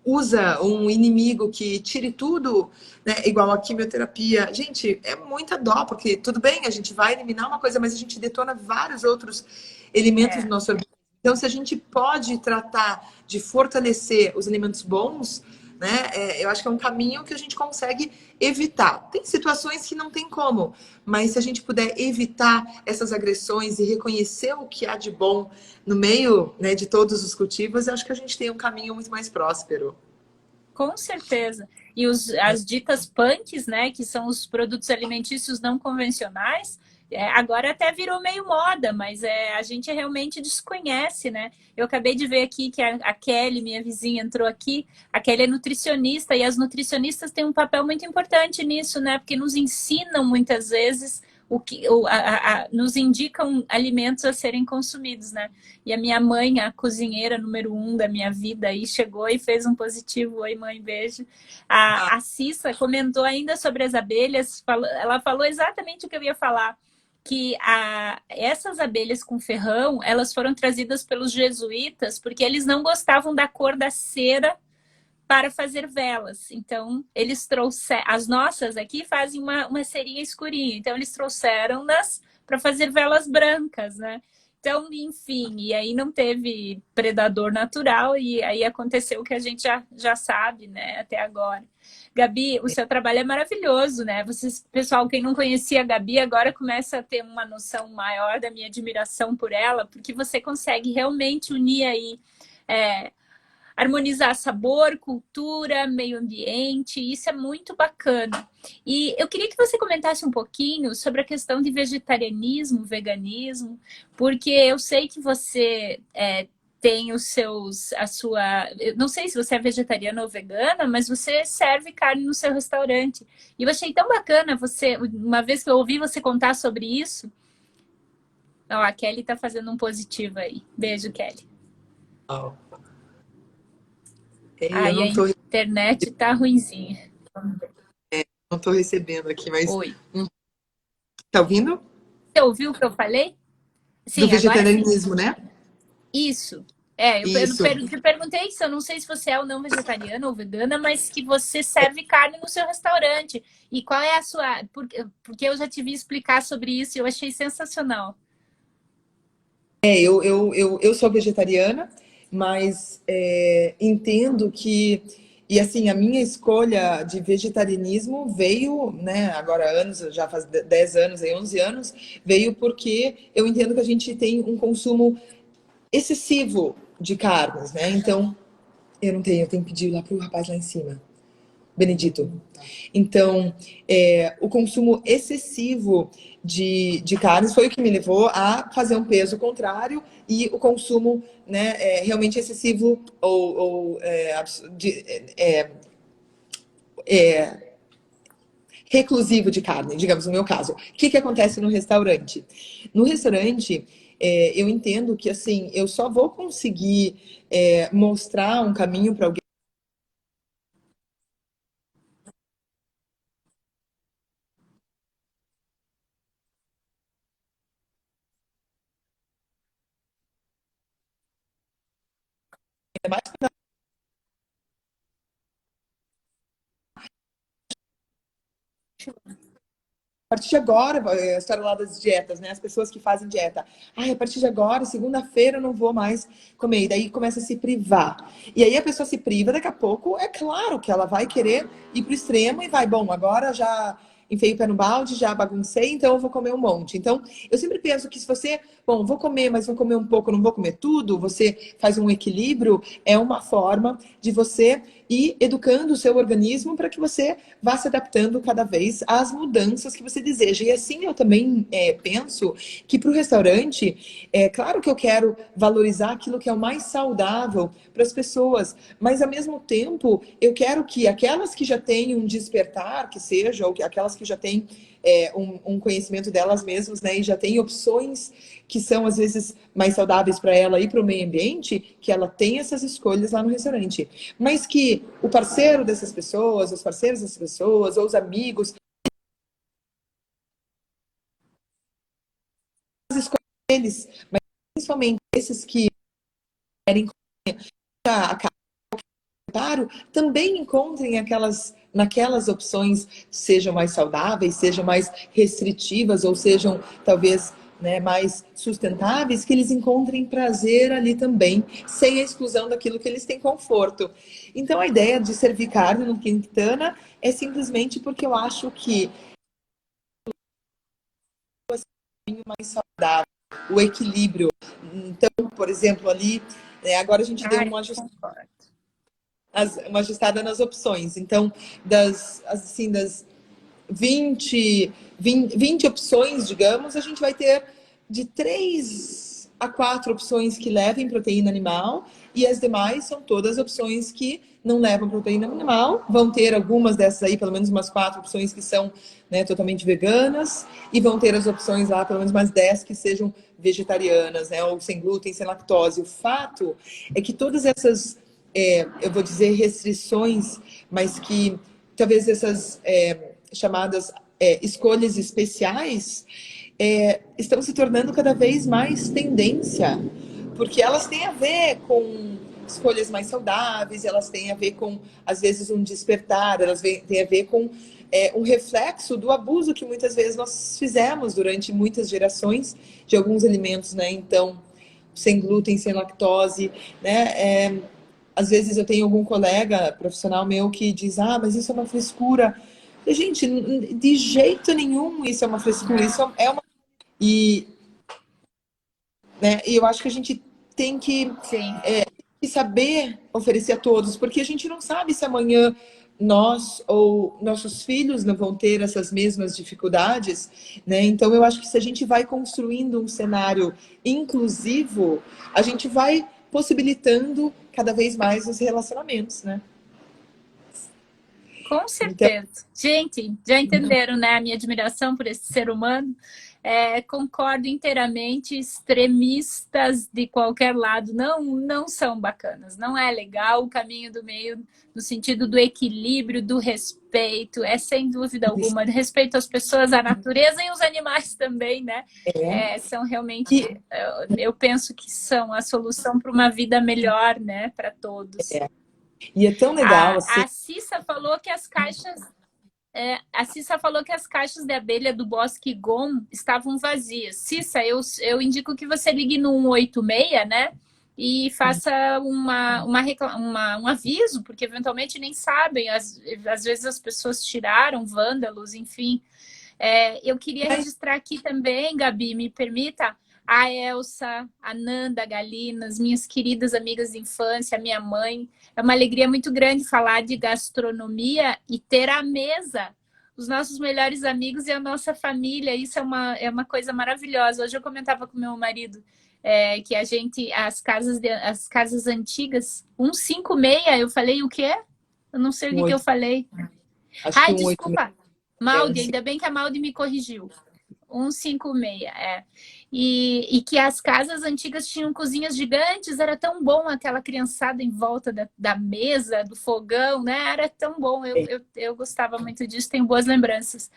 usa um inimigo que tire tudo, né, igual a quimioterapia, gente, é muita dó, porque tudo bem, a gente vai eliminar uma coisa, mas a gente detona vários outros elementos do nosso organismo. Então, se a gente pode tratar de fortalecer os elementos bons, né, eu acho que é um caminho que a gente consegue evitar. Tem situações que não tem como, mas se a gente puder evitar essas agressões e reconhecer o que há de bom no meio, né, de todos os cultivos, eu acho que a gente tem um caminho muito mais próspero. Com certeza. E as ditas punks, né, que são os produtos alimentícios não convencionais, agora até virou meio moda, mas a gente realmente desconhece, né? Eu acabei de ver aqui que a Kelly, minha vizinha, entrou aqui. A Kelly é nutricionista e as nutricionistas têm um papel muito importante nisso, né? Porque nos ensinam muitas vezes nos indicam alimentos a serem consumidos, né? E a minha mãe, a cozinheira número 1 da minha vida, aí chegou e fez um positivo. Oi, mãe, beijo. A Cissa comentou ainda sobre as abelhas, ela falou exatamente o que eu ia falar, que essas abelhas com ferrão, elas foram trazidas pelos jesuítas porque eles não gostavam da cor da cera para fazer velas. Então, eles trouxeram... As nossas aqui fazem uma cerinha escurinha. Então, eles trouxeram-nas para fazer velas brancas, né? Então, enfim, e aí não teve predador natural e aí aconteceu o que a gente já sabe, né, até agora. Gabi, o seu trabalho é maravilhoso, né? Vocês, pessoal, quem não conhecia a Gabi, agora começa a ter uma noção maior da minha admiração por ela, porque você consegue realmente unir aí harmonizar sabor, cultura, meio ambiente, isso é muito bacana. E eu queria que você comentasse um pouquinho sobre a questão de vegetarianismo, veganismo, porque eu sei que você tem eu não sei se você é vegetariana ou vegana, mas você serve carne no seu restaurante. E eu achei tão bacana uma vez que eu ouvi você contar sobre isso. Ó, a Kelly tá fazendo um positivo aí. Beijo, Kelly. Oh. Ai, a internet tá ruinzinha. Não tô recebendo aqui, mas... Oi. Tá ouvindo? Você ouviu o que eu falei? Sim, do vegetarianismo, né? Isso. Isso. Eu te perguntei isso, eu não sei se você é ou não vegetariana ou vegana, mas que você serve carne no seu restaurante. E qual é a sua... Porque eu já te vi explicar sobre isso e eu achei sensacional. Eu sou vegetariana, mas entendo que... E assim, a minha escolha de vegetarianismo veio, né, agora anos, já faz 10 anos, 11 anos, veio porque eu entendo que a gente tem um consumo excessivo de carnes, né? Então, eu tenho que pedir lá pro rapaz lá em cima. Benedito. Então, o consumo excessivo de carnes foi o que me levou a fazer um peso contrário e o consumo, né, realmente excessivo reclusivo de carne, digamos, no meu caso. O que acontece no restaurante? No restaurante, eu entendo que, assim, eu só vou conseguir mostrar um caminho para alguém mais. A partir de agora, a história lá das dietas, né? As pessoas que fazem dieta. Ai, a partir de agora, segunda-feira eu não vou mais comer. E daí começa a se privar. E aí a pessoa se priva, daqui a pouco, é claro que ela vai querer ir pro extremo e vai, bom, agora já enfiei o pé no balde, já baguncei, então eu vou comer um monte. Então, eu sempre penso que se você, bom, vou comer, mas vou comer um pouco, não vou comer tudo, você faz um equilíbrio, é uma forma de você e educando o seu organismo para que você vá se adaptando cada vez às mudanças que você deseja. E assim eu também penso que para o restaurante, é claro que eu quero valorizar aquilo que é o mais saudável para as pessoas, mas ao mesmo tempo eu quero que aquelas que já têm um despertar, que seja, ou que aquelas que já têm um conhecimento delas mesmas, né, e já têm opções que são às vezes mais saudáveis para ela e para o meio ambiente, que ela tenha essas escolhas lá no restaurante. Mas que o parceiro dessas pessoas, os parceiros dessas pessoas, ou os amigos, as escolhas deles, mas principalmente esses que querem a claro, também encontrem naquelas opções, sejam mais saudáveis, sejam mais restritivas ou sejam talvez, né, mais sustentáveis, que eles encontrem prazer ali também, sem a exclusão daquilo que eles têm conforto. Então a ideia de servir carne no Quintana é simplesmente porque eu acho que o mais saudável, o equilíbrio. Então, por exemplo, ali, agora a gente deu Ai, concordo. uma ajustada nas opções. Então, das 20 opções, digamos, a gente vai ter de 3 a 4 opções que levem proteína animal e as demais são todas opções que não levam proteína animal. Vão ter algumas dessas aí, pelo menos umas 4 opções que são, né, totalmente veganas e vão ter as opções lá, pelo menos umas 10 que sejam vegetarianas, né, ou sem glúten, sem lactose. O fato é que todas essas, eu vou dizer restrições, mas que talvez essas chamadas escolhas especiais estão se tornando cada vez mais tendência, porque elas têm a ver com escolhas mais saudáveis, elas têm a ver com, às vezes, um despertar, elas têm a ver com um reflexo do abuso que muitas vezes nós fizemos durante muitas gerações de alguns alimentos, né? Então, sem glúten, sem lactose, né? Às vezes eu tenho algum colega profissional meu que diz, ah, mas isso é uma frescura. Gente, de jeito nenhum isso é uma frescura, isso é uma... E, né, e eu acho que a gente tem Sim. que saber oferecer a todos, porque a gente não sabe se amanhã nós ou nossos filhos não vão ter essas mesmas dificuldades, né? Então eu acho que se a gente vai construindo um cenário inclusivo, a gente vai possibilitando cada vez mais os relacionamentos, né? Com Então, certeza. Gente, já entenderam, né, a minha admiração por esse ser humano? Concordo inteiramente. Extremistas de qualquer lado não são bacanas. Não é legal o caminho do meio no sentido do equilíbrio, do respeito. É sem dúvida alguma. Respeito às pessoas, à natureza e os animais também, né? São realmente, e, eu penso que são a solução para uma vida melhor, né, para todos. e é tão legal assim. A Cissa falou que as caixas. A Cissa falou que as caixas de abelha do Bosque Gon estavam vazias. Cissa, eu indico que você ligue no 186, né? E faça um aviso, porque eventualmente nem sabem. Às vezes as pessoas tiraram, vândalos, enfim. Eu queria registrar aqui também, Gabi, me permita, a Elsa, a Nanda, a Galina, as minhas queridas amigas de infância, a minha mãe. É uma alegria muito grande falar de gastronomia e ter à mesa os nossos melhores amigos e a nossa família. Isso é uma coisa maravilhosa. Hoje eu comentava com meu marido que a gente, as casas antigas, 156, eu falei o quê? Eu não sei o que eu falei. Acho que Ai, um 8 desculpa. Maldi, ainda bem que a Maldi me corrigiu. 156, E que as casas antigas tinham cozinhas gigantes, era tão bom aquela criançada em volta da mesa, do fogão, né? Era tão bom, eu gostava muito disso, tenho boas lembranças.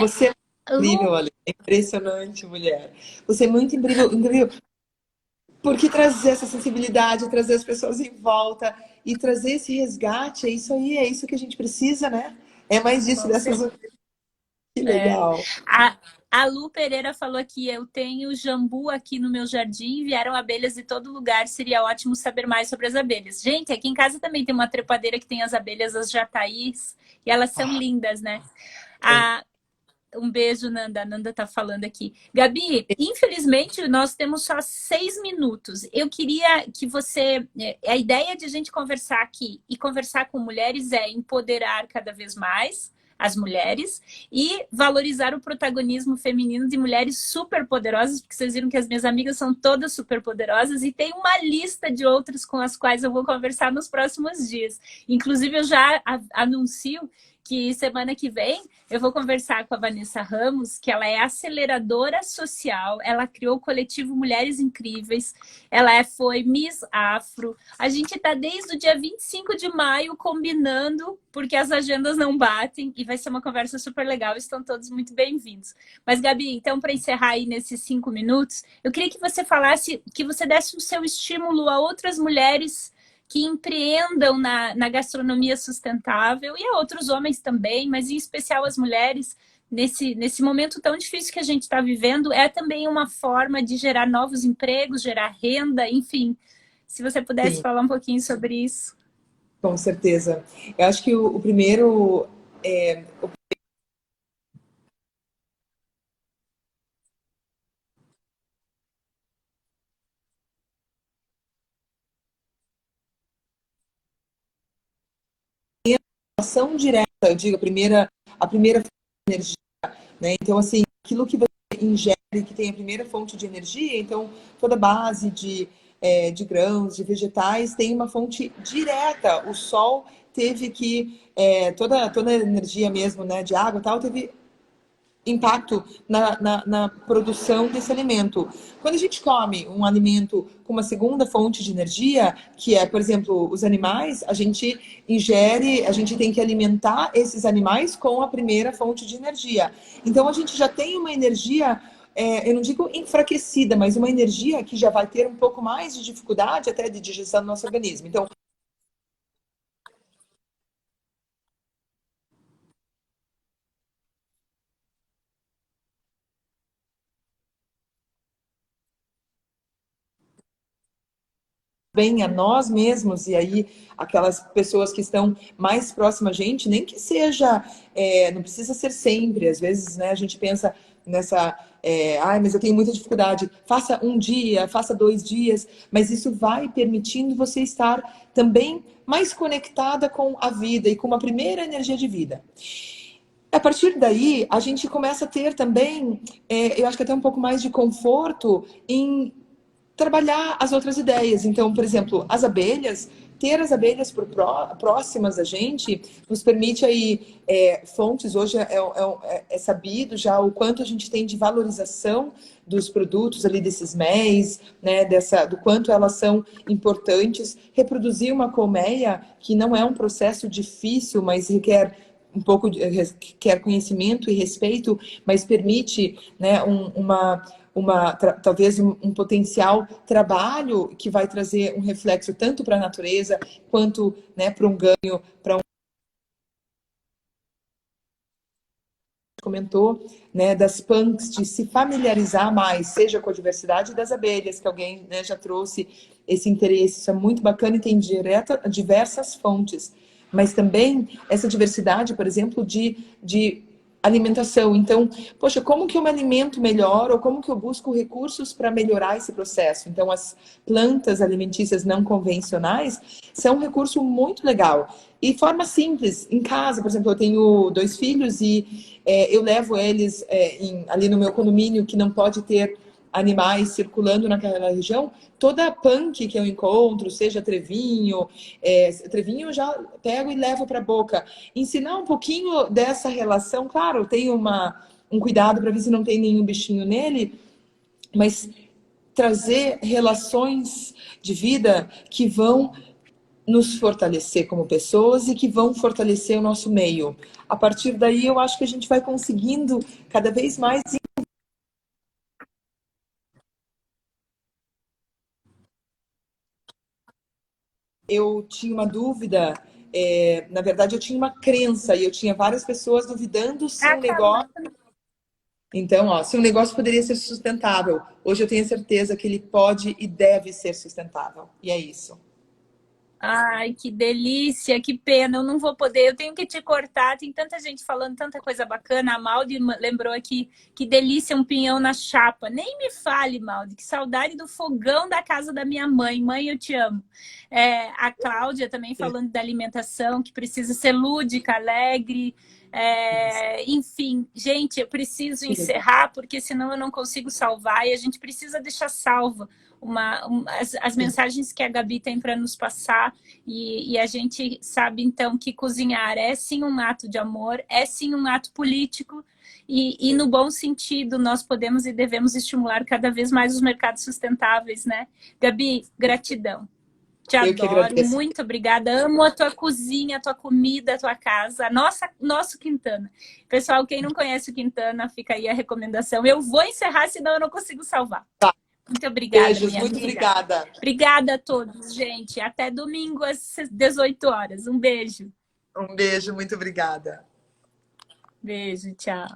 Você é incrível, Lu, olha, é impressionante, mulher. Você é muito incrível, incrível. Porque trazer essa sensibilidade, trazer as pessoas em volta e trazer esse resgate, é isso aí, é isso que a gente precisa, né? É mais disso, com dessas. certeza. Que legal. A, a Lu Pereira falou que eu tenho jambu aqui no meu jardim, vieram abelhas de todo lugar, seria ótimo saber mais sobre as abelhas. Gente, aqui em casa também tem uma trepadeira que tem as abelhas, as jataís, e elas são lindas, né? É. A, Um beijo, Nanda. A Nanda tá falando aqui. Gabi, infelizmente nós temos só 6 minutos. Eu queria que você. A ideia de a gente conversar aqui e conversar com mulheres é empoderar cada vez mais as mulheres e valorizar o protagonismo feminino de mulheres super poderosas, porque vocês viram que as minhas amigas são todas super poderosas e tem uma lista de outras com as quais eu vou conversar nos próximos dias. Inclusive, eu já anuncio que semana que vem eu vou conversar com a Vanessa Ramos, que ela é aceleradora social, ela criou o coletivo Mulheres Incríveis, ela foi Miss Afro. A gente está desde o dia 25 de maio combinando, porque as agendas não batem, e vai ser uma conversa super legal, estão todos muito bem-vindos. Mas, Gabi, então, para encerrar aí nesses 5 minutos, eu queria que você falasse, que você desse o seu estímulo a outras mulheres que empreendam na gastronomia sustentável e a outros homens também, mas em especial as mulheres, nesse momento tão difícil que a gente está vivendo, é também uma forma de gerar novos empregos, gerar renda, enfim. Se você pudesse Sim, falar um pouquinho sobre isso. com certeza. Eu acho que o primeiro é a ação direta, eu digo, a primeira fonte de energia, né? Então, assim, aquilo que você ingere, que tem a primeira fonte de energia, então toda base de grãos, de vegetais, tem uma fonte direta. O sol teve que, toda a energia mesmo, né, de água e tal, teve impacto na produção desse alimento. Quando a gente come um alimento com uma segunda fonte de energia, que é, por exemplo, os animais, a gente ingere, a gente tem que alimentar esses animais com a primeira fonte de energia. Então, a gente já tem uma energia, eu não digo enfraquecida, mas uma energia que já vai ter um pouco mais de dificuldade até de digestão no nosso organismo. Então, bem a nós mesmos e aí aquelas pessoas que estão mais próximas a gente, nem que seja, não precisa ser sempre, às vezes, né, a gente pensa nessa, ai, mas eu tenho muita dificuldade, faça um dia, faça 2 dias, mas isso vai permitindo você estar também mais conectada com a vida e com uma primeira energia de vida. A partir daí, a gente começa a ter também, eu acho que até um pouco mais de conforto em trabalhar as outras ideias. Então, por exemplo, as abelhas, ter as abelhas próximas a gente nos permite aí fontes. Hoje é sabido já o quanto a gente tem de valorização dos produtos ali desses méis, né, do quanto elas são importantes. Reproduzir uma colmeia, que não é um processo difícil, mas requer um pouco quer conhecimento e respeito, mas permite, né, talvez um potencial trabalho que vai trazer um reflexo tanto para a natureza quanto, né, para um ganho, para um comentou, né, das punks, de se familiarizar mais, seja com a diversidade das abelhas, que alguém, né, já trouxe esse interesse, isso é muito bacana e tem diversas fontes, mas também essa diversidade, por exemplo, de alimentação. Então, poxa, como que eu me alimento melhor ou como que eu busco recursos para melhorar esse processo? Então, as plantas alimentícias não convencionais são um recurso muito legal. E forma simples, em casa, por exemplo, eu tenho 2 filhos e eu levo eles ali no meu condomínio, que não pode ter animais circulando naquela região, toda punk que eu encontro, seja trevinho, trevinho eu já pego e levo para a boca. Ensinar um pouquinho dessa relação, claro, tenho um cuidado para ver se não tem nenhum bichinho nele, mas trazer relações de vida que vão nos fortalecer como pessoas e que vão fortalecer o nosso meio. A partir daí, eu acho que a gente vai conseguindo cada vez mais. Eu tinha uma dúvida, na verdade, eu tinha uma crença e eu tinha várias pessoas duvidando se Ah, um Carla. negócio. Então, ó, se um negócio poderia ser sustentável, hoje eu tenho certeza que ele pode e deve ser sustentável. E é isso. Ai, que delícia, que pena, eu não vou poder, eu tenho que te cortar, tem tanta gente falando tanta coisa bacana. A Maldi lembrou aqui, que delícia um pinhão na chapa. Nem me fale, Maldi, que saudade do fogão da casa da minha mãe. Mãe, eu te amo. A Cláudia também falando da alimentação, que precisa ser lúdica, alegre. Enfim, gente, eu preciso encerrar, porque senão eu não consigo salvar, e a gente precisa deixar salva as mensagens que a Gabi tem para nos passar, e a gente sabe então que cozinhar é sim um ato de amor, é sim um ato político, e no bom sentido nós podemos e devemos estimular cada vez mais os mercados sustentáveis, né? Gabi, gratidão. Te Eu que adoro, agradeço. muito obrigada. Amo a tua cozinha, a tua comida, a tua casa, nosso Quintana. Pessoal, quem não conhece o Quintana, fica aí a recomendação. Eu vou encerrar, senão eu não consigo salvar. Tá. Muito obrigada, Beijos, minha muito amiga. obrigada. Obrigada a todos, gente. Até domingo às 18 horas. Um beijo. Um beijo, muito obrigada. Beijo, tchau.